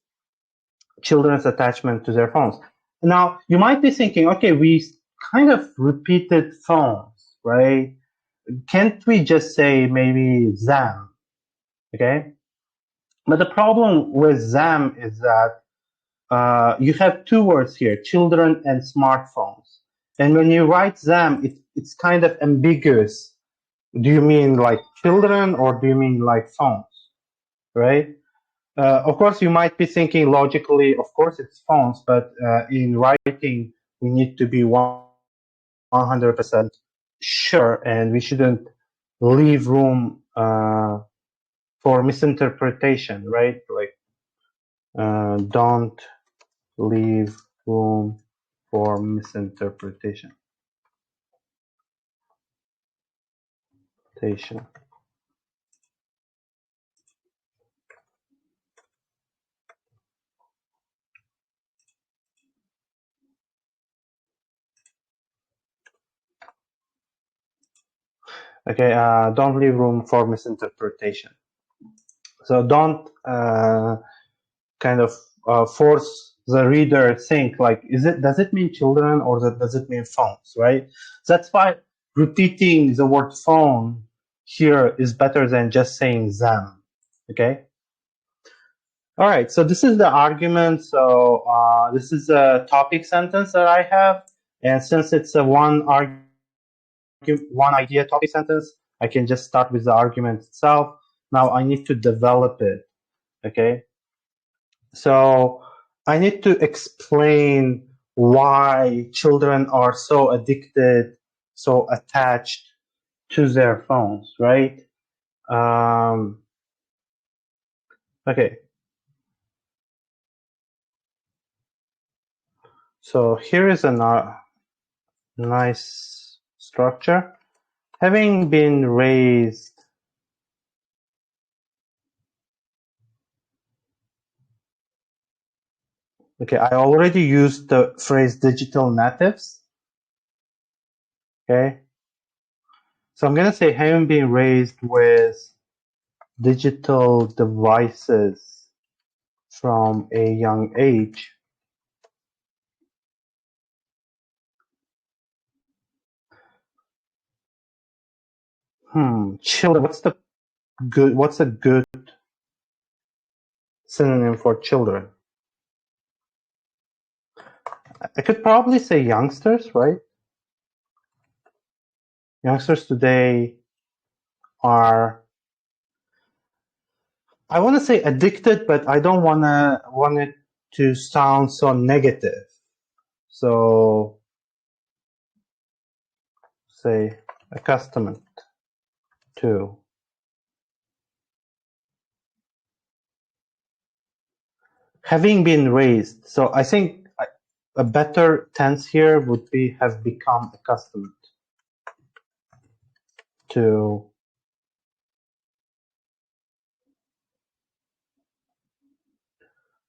children's attachment to their phones. Now, you might be thinking, okay, we kind of repeated phones, right? Can't we just say maybe them, okay? But the problem with them is that you have two words here, children and smartphones. And when you write them, it's kind of ambiguous. Do you mean like children or do you mean like phones, right? Of course, you might be thinking logically, of course it's phones, but in writing, we need to be 100% sure, and we shouldn't leave room for misinterpretation, right? Like, don't leave room for misinterpretation. Okay, don't leave room for misinterpretation. So don't kind of force the reader think like, does it mean children or does it mean phones, right? That's why repeating the word phone here is better than just saying them, okay? All right, so this is the argument. So this is a topic sentence that I have. And since it's a one idea topic sentence, I can just start with the argument itself. Now I need to develop it, okay? So I need to explain why children are so addicted, so attached to their phones, right? Okay. So here is a nice structure. Having been raised okay, I already used the phrase digital natives. Okay. So I'm going to say having been raised with digital devices from a young age. Children, what's a good synonym for children? I could probably say youngsters, right? Youngsters today are, I want to say addicted, but I don't want it to sound so negative. So say accustomed to. Having been raised. So I think a better tense here would be have become accustomed to.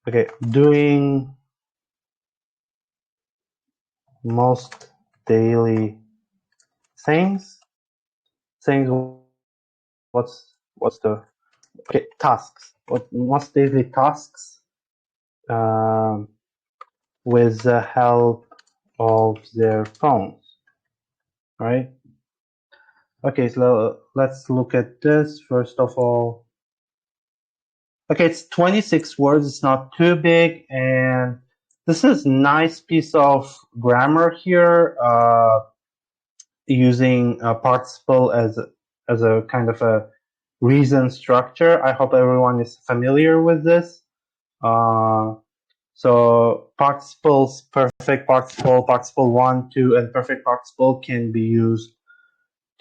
Okay, doing most daily things. What's the, okay, tasks. What most daily tasks with the help of their phones, right? Okay, so let's look at this first of all. Okay, it's 26 words. It's not too big, and this is nice piece of grammar here, using a participle as a kind of a reason structure. I hope everyone is familiar with this. So participles, perfect participle, participle 1, 2, and perfect participle can be used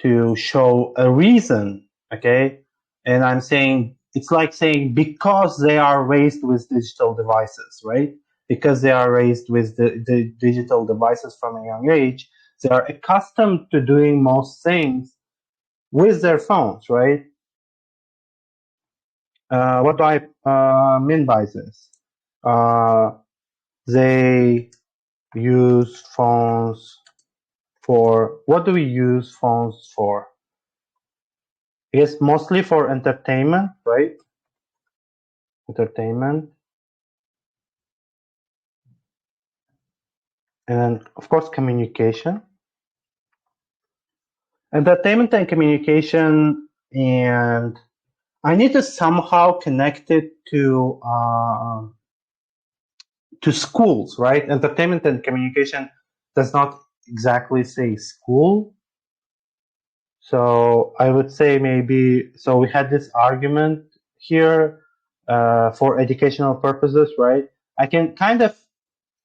to show a reason, okay? And I'm saying, it's like saying because they are raised with digital devices, right? Because they are raised with the digital devices from a young age, they are accustomed to doing most things with their phones, right? What do I mean by this? They use phones for, what do we use phones for? I guess mostly for entertainment, right? Entertainment. And then, of course, communication. Entertainment and communication, and I need to somehow connect it to schools, right? Entertainment and communication does not exactly say school. So I would say maybe, so we had this argument here for educational purposes, right? I can kind of,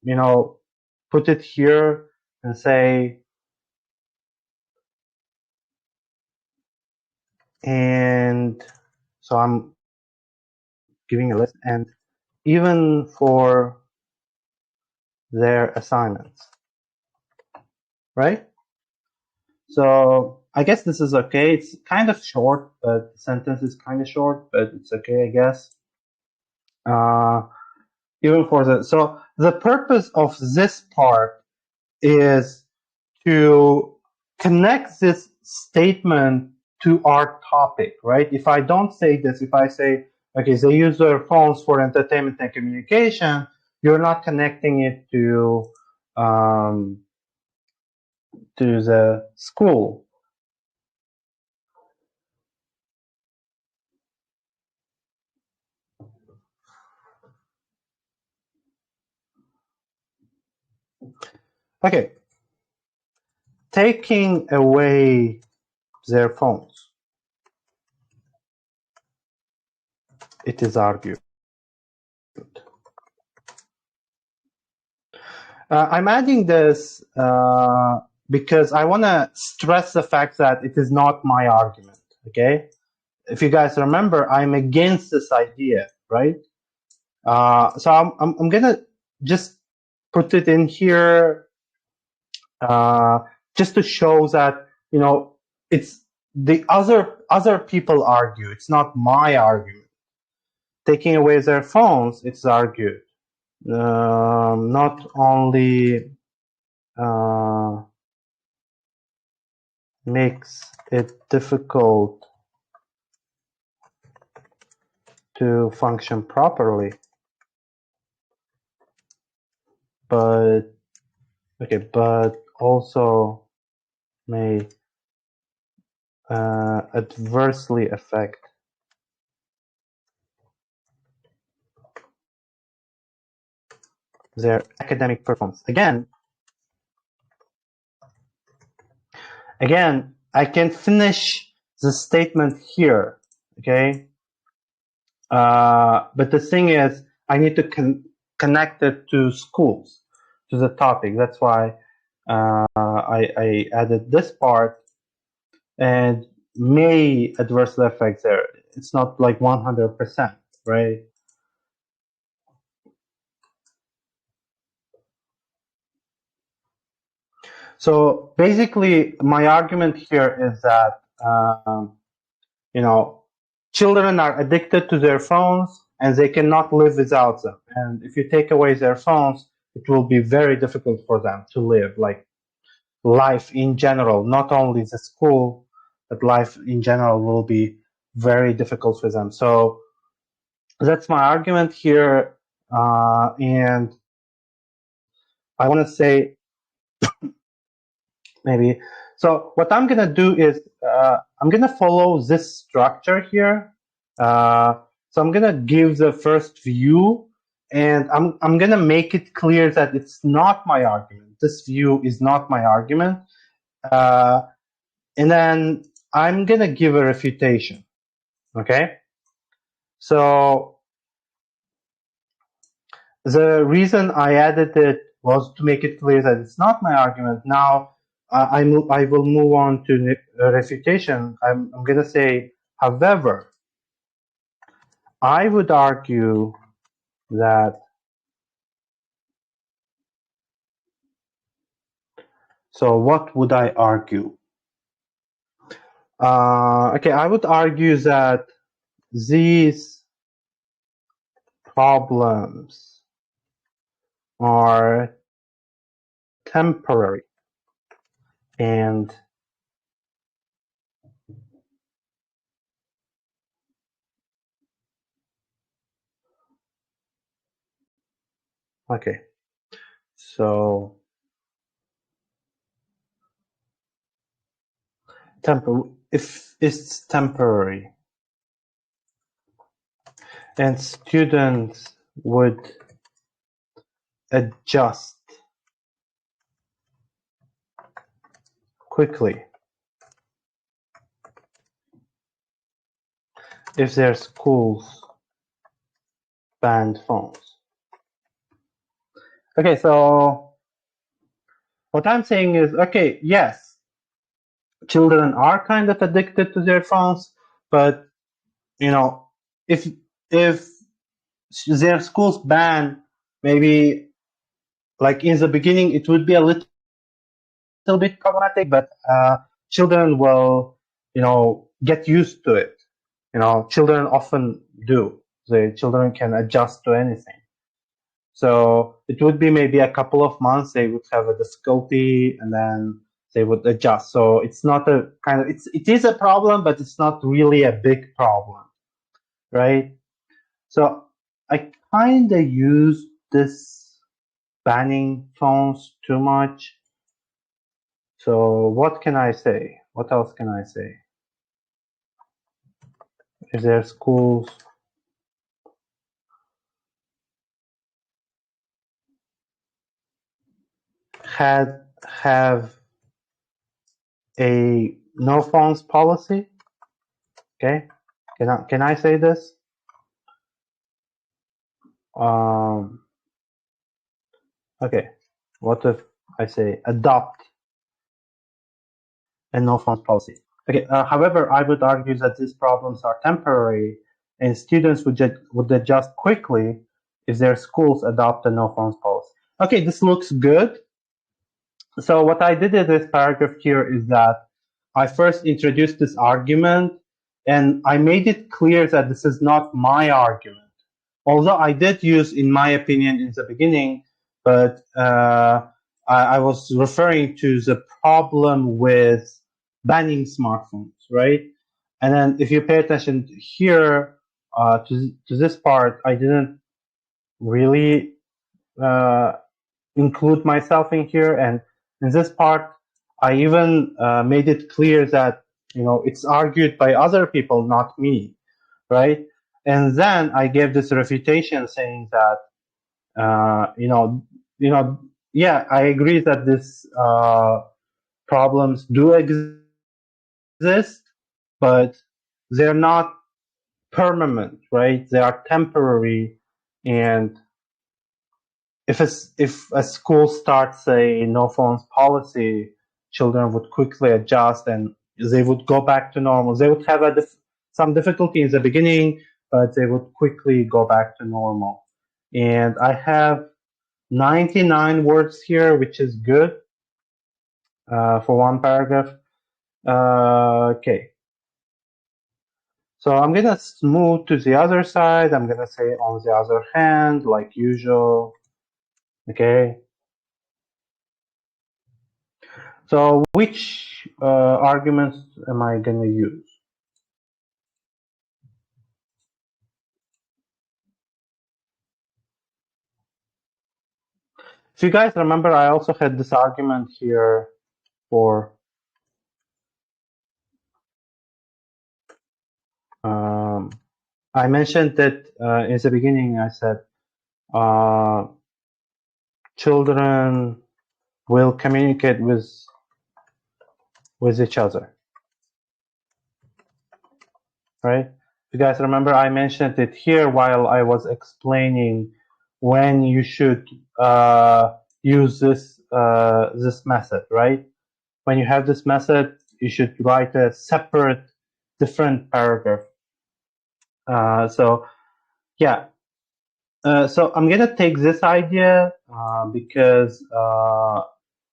you know, put it here and say, and so I'm giving a list, and even for their assignments, right? So I guess this is okay. It's kind of short, but the sentence is kind of short, but it's okay, I guess. Even for the, so the purpose of this part is to connect this statement to our topic, right? If I don't say this, if I say, okay, they use their phones for entertainment and communication, you're not connecting it to the school. Okay, taking away their phones, it is argued. I'm adding this because I want to stress the fact that it is not my argument, okay? If you guys remember, I'm against this idea, right? So I'm going to just put it in here just to show that, you know, it's the other people argue. It's not my argument. Taking away their phones, it's argued. Not only makes it difficult to function properly, but also may adversely affect their academic performance. Again, I can finish the statement here, okay? But the thing is, I need to connect it to schools, to the topic. That's why I added this part, and may adversely affect there. It's not like 100%, right? So basically, my argument here is that children are addicted to their phones and they cannot live without them. And if you take away their phones, it will be very difficult for them to live, like life in general, not only the school, but life in general will be very difficult for them. So that's my argument here. And I want to say maybe, so what I'm going to do is I'm going to follow this structure here. So I'm going to give the first view, and I'm going to make it clear that it's not my argument. This view is not my argument. And then I'm going to give a refutation. Okay? So the reason I added it was to make it clear that it's not my argument. Now, I will move on to refutation. I'm going to say, however, I would argue that, so what would I argue? Okay, I would argue that these problems are temporary and okay, so if it's temporary and students would adjust quickly if their schools banned phones. Okay, so what I'm saying is, okay, yes, children are kind of addicted to their phones, but if their schools ban, maybe like in the beginning it would be a little bit problematic, but children will get used to it. Children often do. The children can adjust to anything. So it would be maybe a couple of months they would have a difficulty, and then they would adjust. So it's not a kind of, it is a problem, but it's not really a big problem, right? So I kind of use this banning phones too much. So what can I say? What else can I say? If their schools have a no phones policy, okay? Can I say this? Okay, what if I say adopt a no phones policy? Okay, however, I would argue that these problems are temporary and students would adjust quickly if their schools adopt a no phones policy. Okay, this looks good. So what I did in this paragraph here is that I first introduced this argument and I made it clear that this is not my argument. Although I did use, in my opinion, in the beginning, but I was referring to the problem with banning smartphones, right? And then if you pay attention here to this part, I didn't really include myself in here. And in this part, I even made it clear that, it's argued by other people, not me, right? And then I gave this refutation saying that, yeah, I agree that this problems do exist, but they're not permanent, right? They are temporary, and if a school starts a no phones policy, children would quickly adjust and they would go back to normal. They would have some difficulty in the beginning, but they would quickly go back to normal. And I have 99 words here, which is good for one paragraph. Okay. So I'm going to move to the other side. I'm going to say on the other hand, like usual. Okay. So which arguments am I going to use? If you guys remember, I also had this argument here for I mentioned that in the beginning, I said children will communicate with each other, right? If you guys remember, I mentioned it here while I was explaining when you should use this method, right? When you have this method, you should write a separate, different paragraph. So yeah. So I'm gonna take this idea because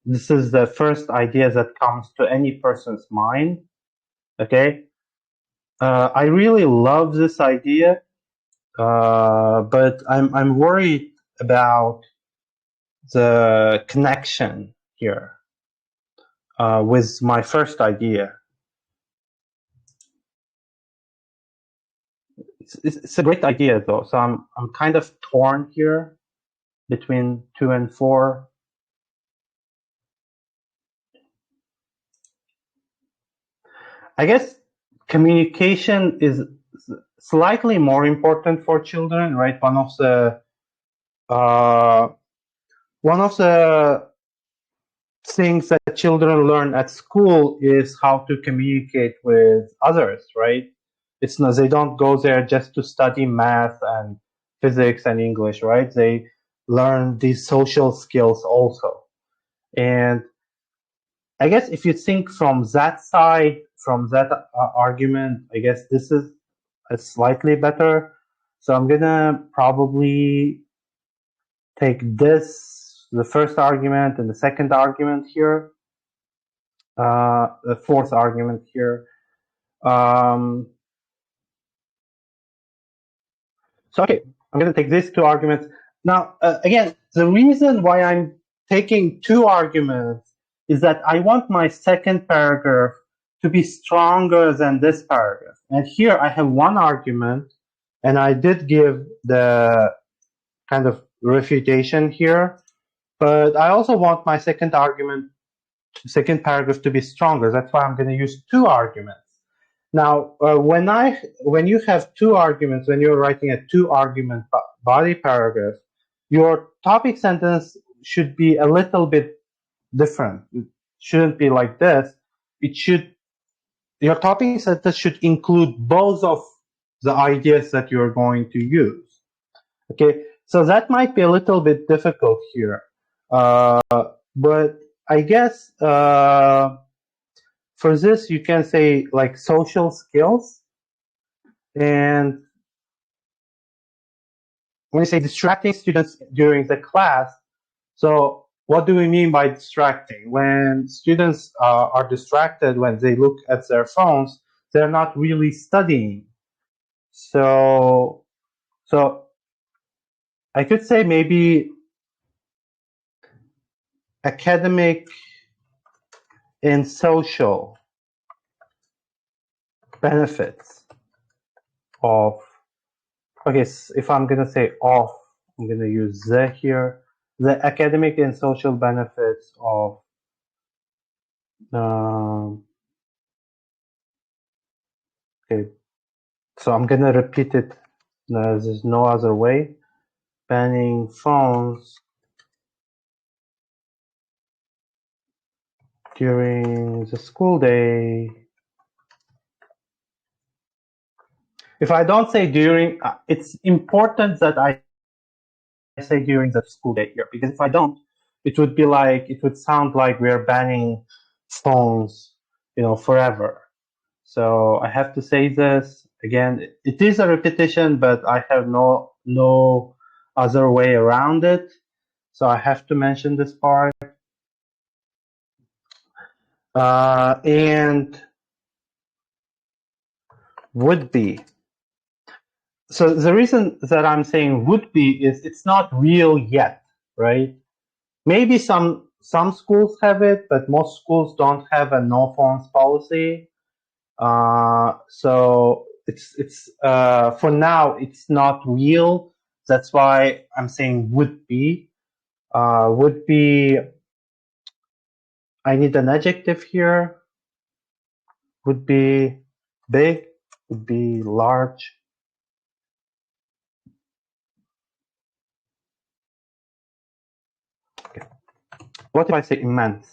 this is the first idea that comes to any person's mind. Okay. I really love this idea, but I'm worried about the connection here with my first idea. It's a great idea though, so I'm kind of torn here between 2 and 4. I guess communication is slightly more important for children, right? One of the things that children learn at school is how to communicate with others, right? It's not, they don't go there just to study math and physics and English, right? They learn these social skills also. And I guess if you think from that side, from that argument, I guess this is slightly better. So I'm gonna probably take this, the first argument, and the second argument here, the fourth argument here. So okay, I'm gonna take these two arguments. Now, again, the reason why I'm taking two arguments is that I want my second paragraph to be stronger than this paragraph. And here I have one argument, and I did give the kind of refutation here, but I also want my second paragraph to be stronger. That's why I'm going to use two arguments. Now, when you have two arguments, when you're writing a two-argument body paragraph, your topic sentence should be a little bit different. It shouldn't be like this. Your topic sentence should include both of the ideas that you're going to use. Okay, so that might be a little bit difficult here, but I guess for this you can say like social skills. And when you say distracting students during the class, so what do we mean by distracting? When students are distracted when they look at their phones, they're not really studying. So I could say maybe academic and social. benefits of, okay, if I'm going to say of, I'm going to use the here, the academic and social benefits of okay, so I'm going to repeat it. There's no other way. Banning phones during the school day. If I don't say during, it's important that I say during the school day here, because if I don't, it would be like, it would sound like we're banning phones, forever. So I have to say this again. It is a repetition, but I have no other way around it. So I have to mention this part. And would be. So the reason that I'm saying would be is it's not real yet, right? Maybe some schools have it, but most schools don't have a no phones policy. So it's for now it's not real. That's why I'm saying would be. Would be. I need an adjective here. Would be big. Would be large. Okay. What if I say immense?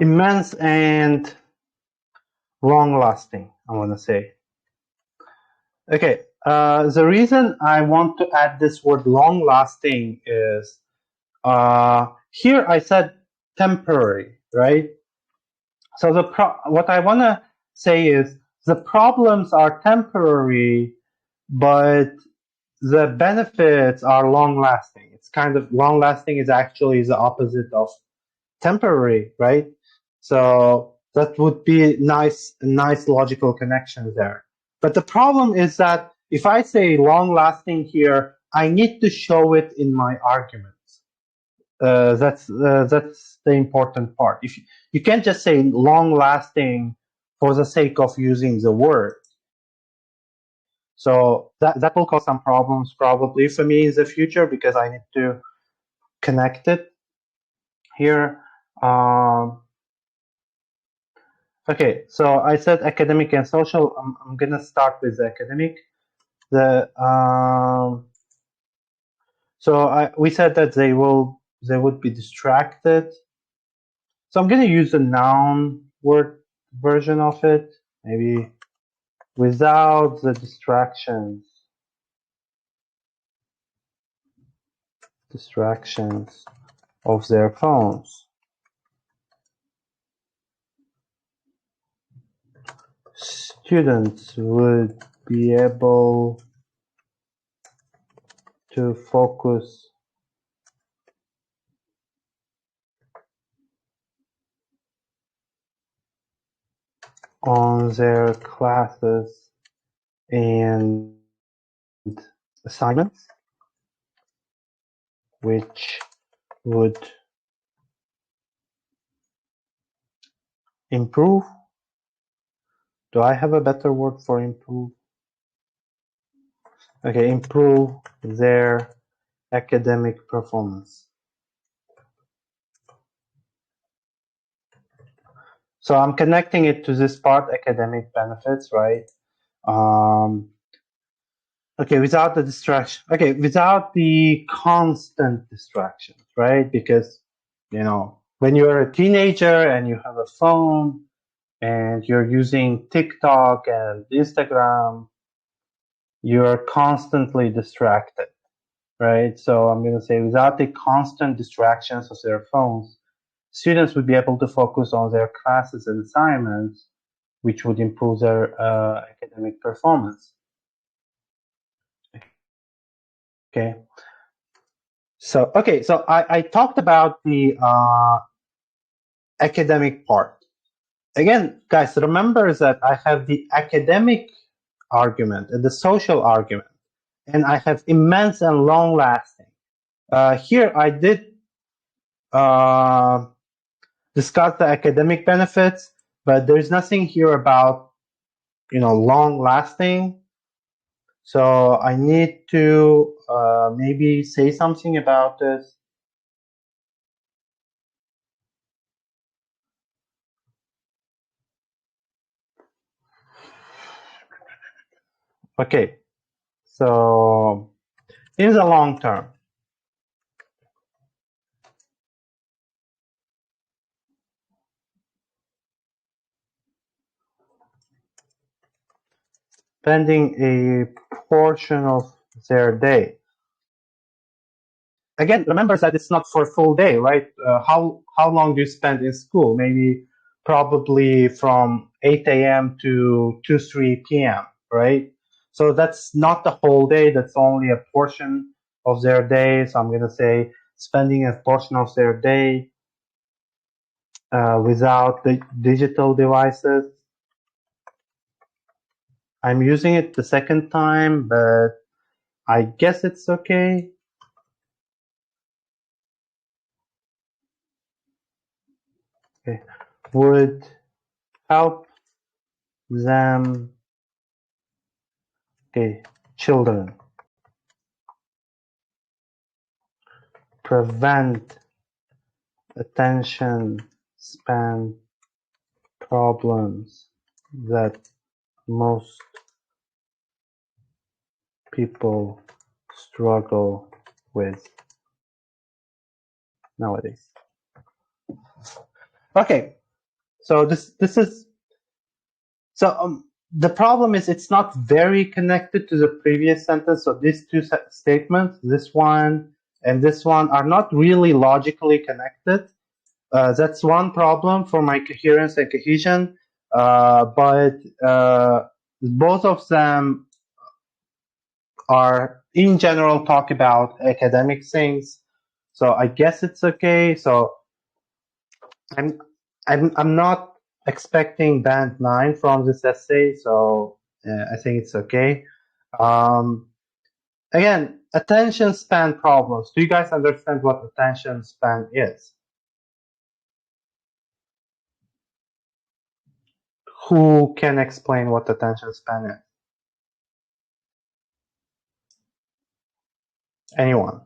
Immense and long-lasting, I want to say. Okay, the reason I want to add this word long-lasting is here I said temporary, right? So what I want to say is the problems are temporary, but the benefits are long-lasting. It's kind of long-lasting is actually the opposite of temporary, right? So that would be nice logical connection there. But the problem is that if I say long-lasting here, I need to show it in my arguments. That's the important part. If you can't just say long-lasting for the sake of using the word. So that will cause some problems probably for me in the future because I need to connect it here. Okay, so I said academic and social. I'm gonna start with the academic. We said that they would be distracted. So I'm gonna use the noun word version of it, maybe without the distractions of their phones. Students would be able to focus on their classes and assignments, which would improve. Do I have a better word for improve? Okay, improve their academic performance. So I'm connecting it to this part, academic benefits, right? Okay, without the distraction. Okay, without the constant distractions, right? Because, when you're a teenager and you have a phone and you're using TikTok and Instagram, you're constantly distracted, right? So I'm going to say without the constant distractions of their phones, students would be able to focus on their classes and assignments, which would improve their academic performance. Okay. So I talked about the academic part. Again, guys, remember that I have the academic argument and the social argument, and I have immense and long-lasting. Here I did discuss the academic benefits, but there's nothing here about, long lasting. So I need to maybe say something about this. Okay, so in the long term, spending a portion of their day. Again, remember that it's not for a full day, right? How long do you spend in school? Maybe probably from 8 a.m. to 3 p.m., right? So that's not the whole day. That's only a portion of their day. So I'm going to say spending a portion of their day without the digital devices. I'm using it the second time, but I guess it's okay. Okay. Would help them, okay, children, prevent attention span problems that most people struggle with nowadays. Okay, so this is so the problem is it's not very connected to the previous sentence. So these two statements, this one and this one, are not really logically connected. That's one problem for my coherence and cohesion, but both of them are in general talk about academic things, so I guess it's okay. So I'm not expecting band 9 from this essay, so I think it's okay. Again, attention span problems. Do you guys understand what attention span is? Who can explain what attention span is? Anyone?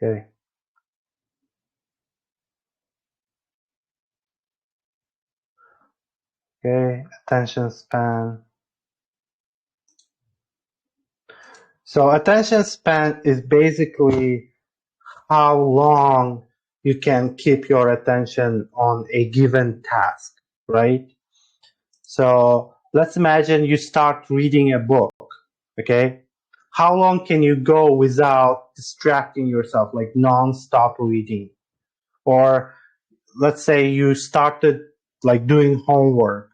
Okay. Okay, attention span. So attention span is basically how long you can keep your attention on a given task, right? So let's imagine you start reading a book, okay? How long can you go without distracting yourself, like non-stop reading? Or let's say you started like doing homework.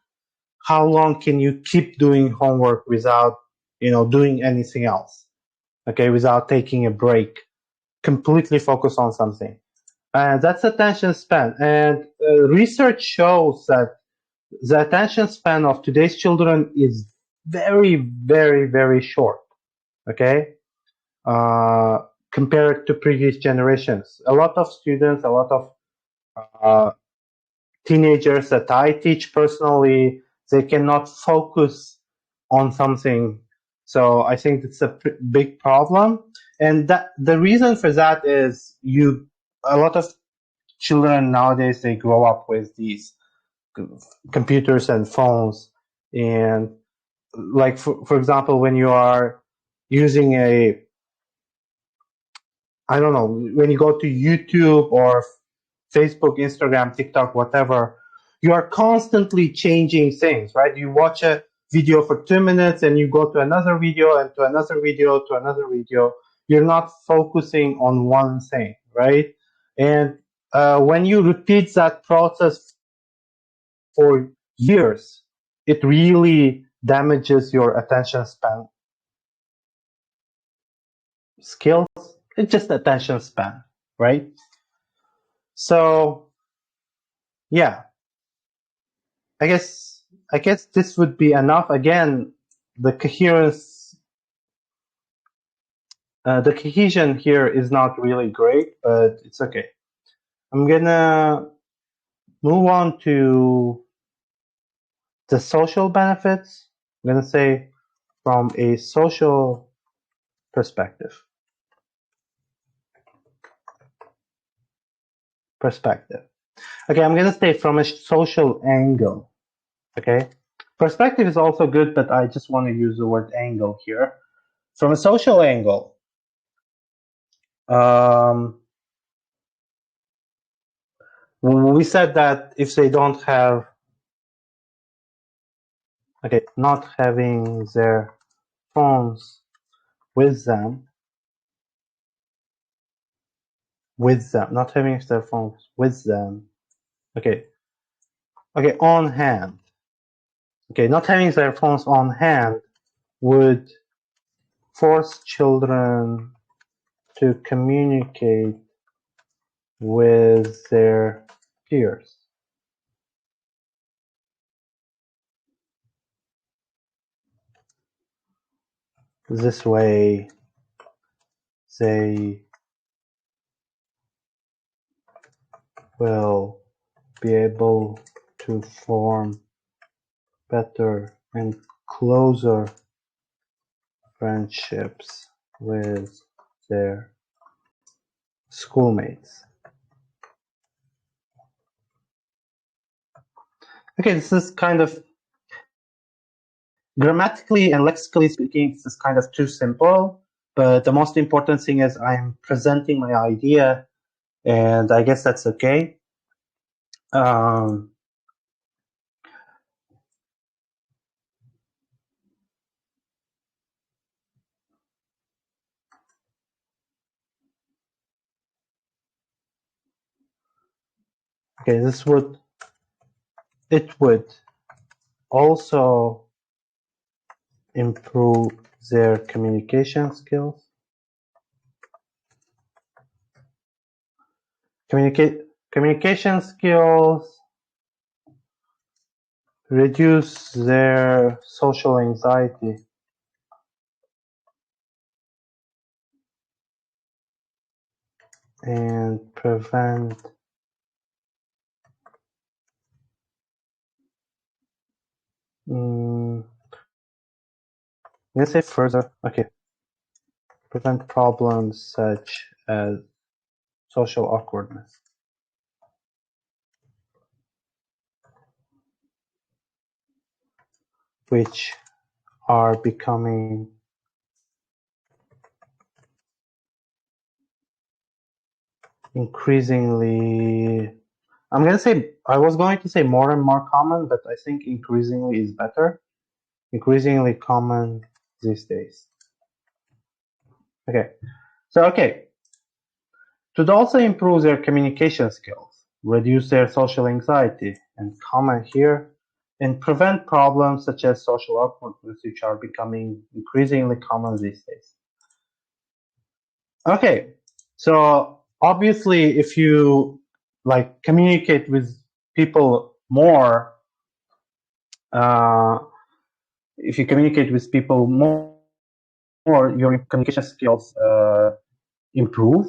How long can you keep doing homework without, doing anything else? Okay, without taking a break, completely focus on something. And that's attention span. And research shows that the attention span of today's children is very, very, very short. Okay, compared to previous generations. A lot of students, a lot of teenagers that I teach personally, they cannot focus on something. So I think it's a big problem. And that the reason for that is a lot of children nowadays, they grow up with these computers and phones. And like, for example, when you are using I don't know, when you go to YouTube or Facebook, Instagram, TikTok, whatever, you are constantly changing things, right? You watch a video for 2 minutes and you go to another video and to another video to another video. You're not focusing on one thing, right? And when you repeat that process for years, it really damages your attention span skills. It's just attention span, right? So yeah, I guess this would be enough. Again, the cohesion here is not really great, but it's okay. I'm gonna move on to the social benefits. I'm gonna say from a social perspective. Okay, I'm gonna say from a social angle. Okay, perspective is also good, but I just want to use the word angle here. From a social angle, we said that if they don't have, okay, not having their phones with them, not having their phones with them, okay, on hand, okay, not having their phones on hand would force children to communicate with their peers. This way, they will be able to form better and closer friendships with their schoolmates. Okay, this is kind of, grammatically and lexically speaking, this is kind of too simple, but the most important thing is I'm presenting my idea, and I guess that's okay. Okay, it would also improve their communication skills. Communication skills, reduce their social anxiety. And prevent let's say further, okay, prevent problems such as social awkwardness. Which are becoming increasingly, I was going to say more and more common, but I think increasingly is better. Increasingly common these days. Okay, so to also improve their communication skills, reduce their social anxiety, and comment here, and prevent problems such as social awkwardness, which are becoming increasingly common these days. Okay, so obviously, if you like communicate with people more, if you communicate with people more, your communication skills improve,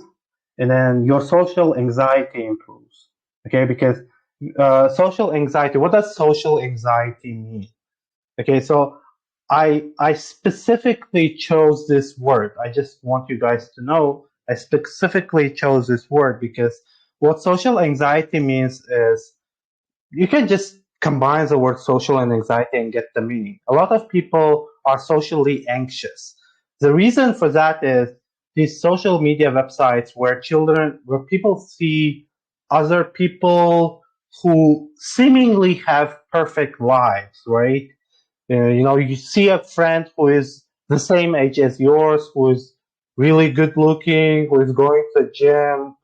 and then your social anxiety improves. Okay, because social anxiety, what does social anxiety mean? Okay, so I specifically chose this word. I just want you guys to know I specifically chose this word because what social anxiety means is you can just combine the word social and anxiety and get the meaning. A lot of people are socially anxious. The reason for that is these social media websites where people see other people who seemingly have perfect lives, right? You see a friend who is the same age as yours, who is really good looking, who is going to the gym,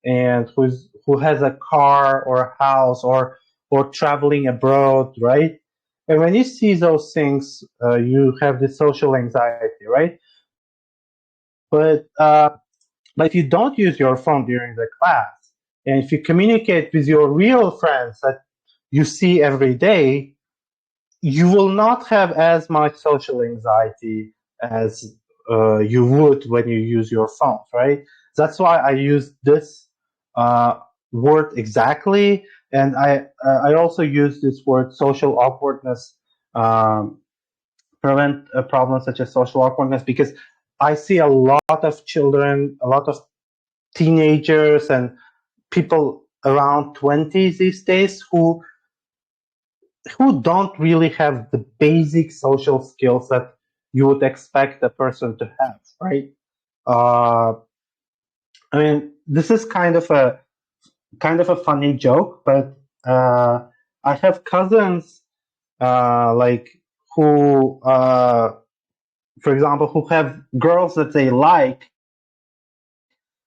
and who has a car or a house or traveling abroad, right? And when you see those things, you have the social anxiety, right? But if you don't use your phone during the class, and if you communicate with your real friends that you see every day, you will not have as much social anxiety as you would when you use your phone, right? That's why I use this word exactly, and I also use this word social awkwardness, prevent problems such as social awkwardness, because I see a lot of children, a lot of teenagers and people around 20s these days who don't really have the basic social skills that you would expect a person to have, right? I mean, this is kind of a funny joke, but I have cousins like who, for example, who have girls that they like,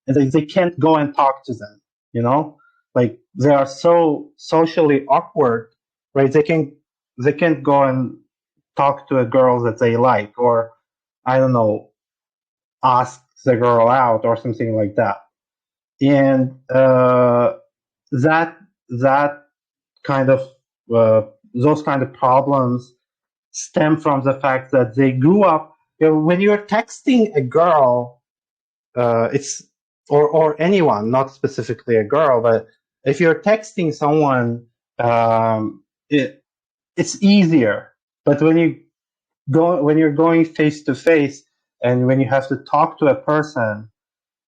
and they can't go and talk to them. You know, like they are so socially awkward, right? They can't go and talk to a girl that they like, or I don't know, ask the girl out or something like that. And that kind of those kind of problems stem from the fact that they grew up. You know, when you're texting a girl, it's or anyone, not specifically a girl, but if you're texting someone, it's easier. But when you're going face to face, and when you have to talk to a person,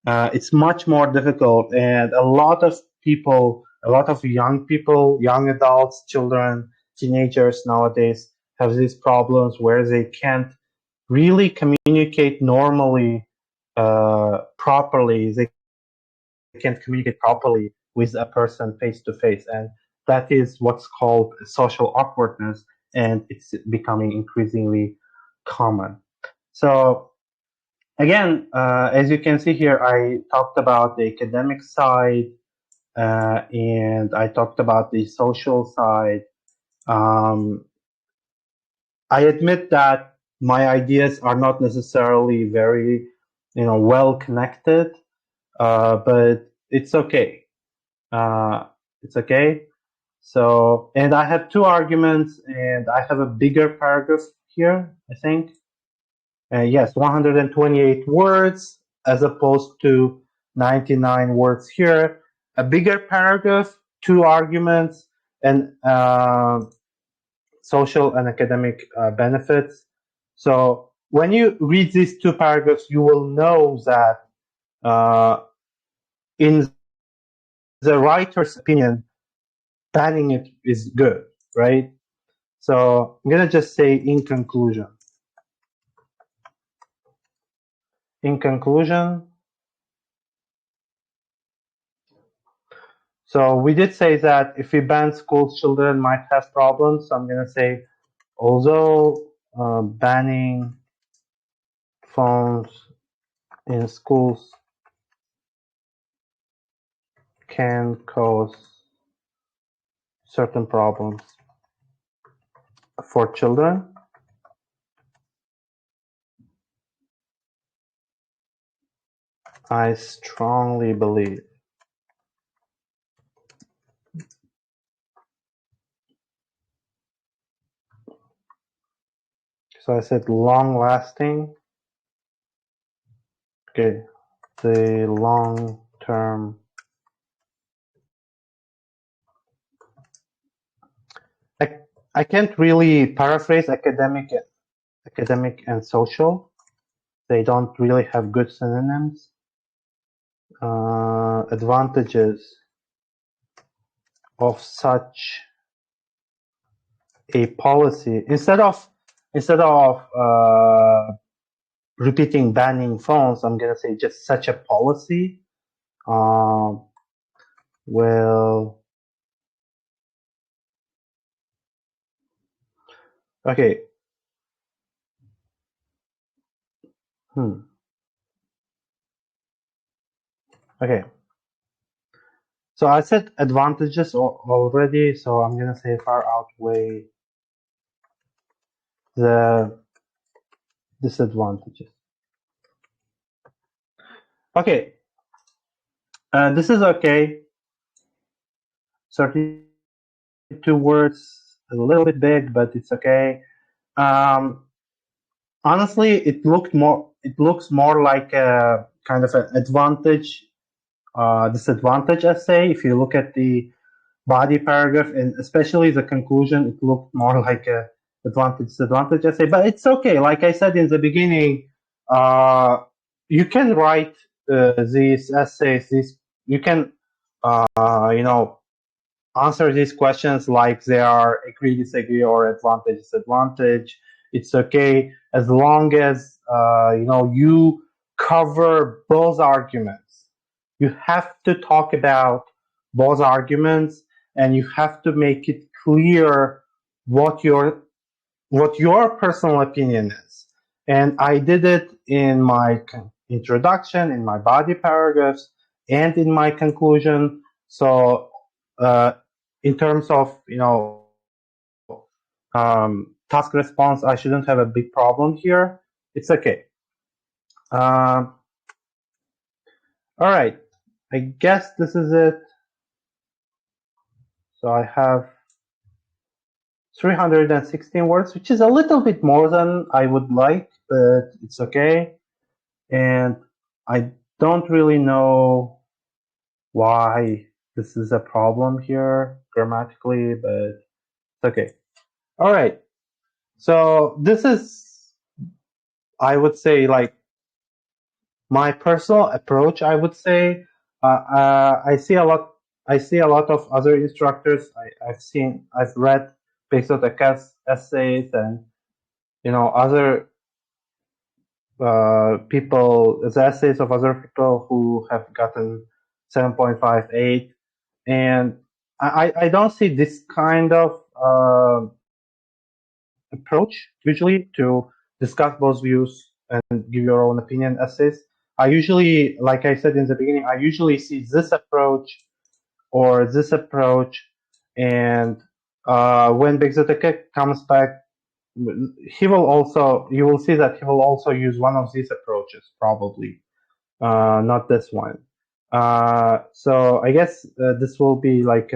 it's much more difficult. And a lot of people, a lot of young people, young adults, children, teenagers nowadays have these problems where they can't really communicate normally, properly. They can't communicate properly with a person face to face, and that is what's called social awkwardness, and it's becoming increasingly common. So again, as you can see here, I talked about the academic side, and I talked about the social side. I admit that my ideas are not necessarily very, well connected, but it's okay. It's okay. So, and I have two arguments, and I have a bigger paragraph here, I think. Yes, 128 words as opposed to 99 words here. A bigger paragraph, two arguments, and social and academic benefits. So when you read these two paragraphs, you will know that in the writer's opinion, banning it is good, right? So I'm gonna just say in conclusion. In conclusion, so we did say that if we ban schools, children might have problems. So I'm gonna say, although banning phones in schools can cause certain problems for children, I strongly believe so I said long-lasting. Okay, the long-term. I can't really paraphrase academic and social. They don't really have good synonyms. Advantages of such a policy, instead of repeating banning phones, I'm gonna say just such a policy will. Okay. Okay. So I said advantages already, so I'm gonna say far outweigh the disadvantages. Okay. This is okay. 30 2 words, a little bit big, but it's okay. Honestly, it looks more like a kind of an disadvantage essay. If you look at the body paragraph and especially the conclusion, it looked more like a disadvantage essay. But it's okay. Like I said in the beginning, you can write these essays. You can answer these questions like they are agree, disagree, or advantage, disadvantage. It's okay as long as you cover both arguments. You have to talk about both arguments, and you have to make it clear what your personal opinion is. And I did it in my introduction, in my body paragraphs, and in my conclusion. So in terms of task response, I shouldn't have a big problem here. It's okay. All right, I guess this is it. So I have 316 words, which is a little bit more than I would like, but it's okay. And I don't really know why this is a problem here grammatically, but it's okay. All right. So this is, I would say, like my personal approach. I would say I see a lot of other instructors. I've read Pixotech essays and other people, the essays of other people who have gotten 7.58, and I don't see this kind of approach usually to discuss both views and give your own opinion essays. I usually, like I said in the beginning, I usually see this approach or this approach, and when Bexoteke comes back, you will see that he will also use one of these approaches, probably, not this one. So I guess this will be like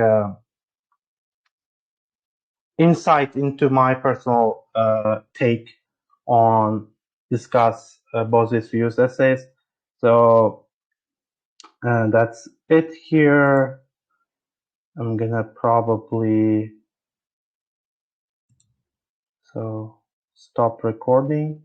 insight into my personal take on discuss both these views essays. So that's it here. I'm gonna probably stop recording.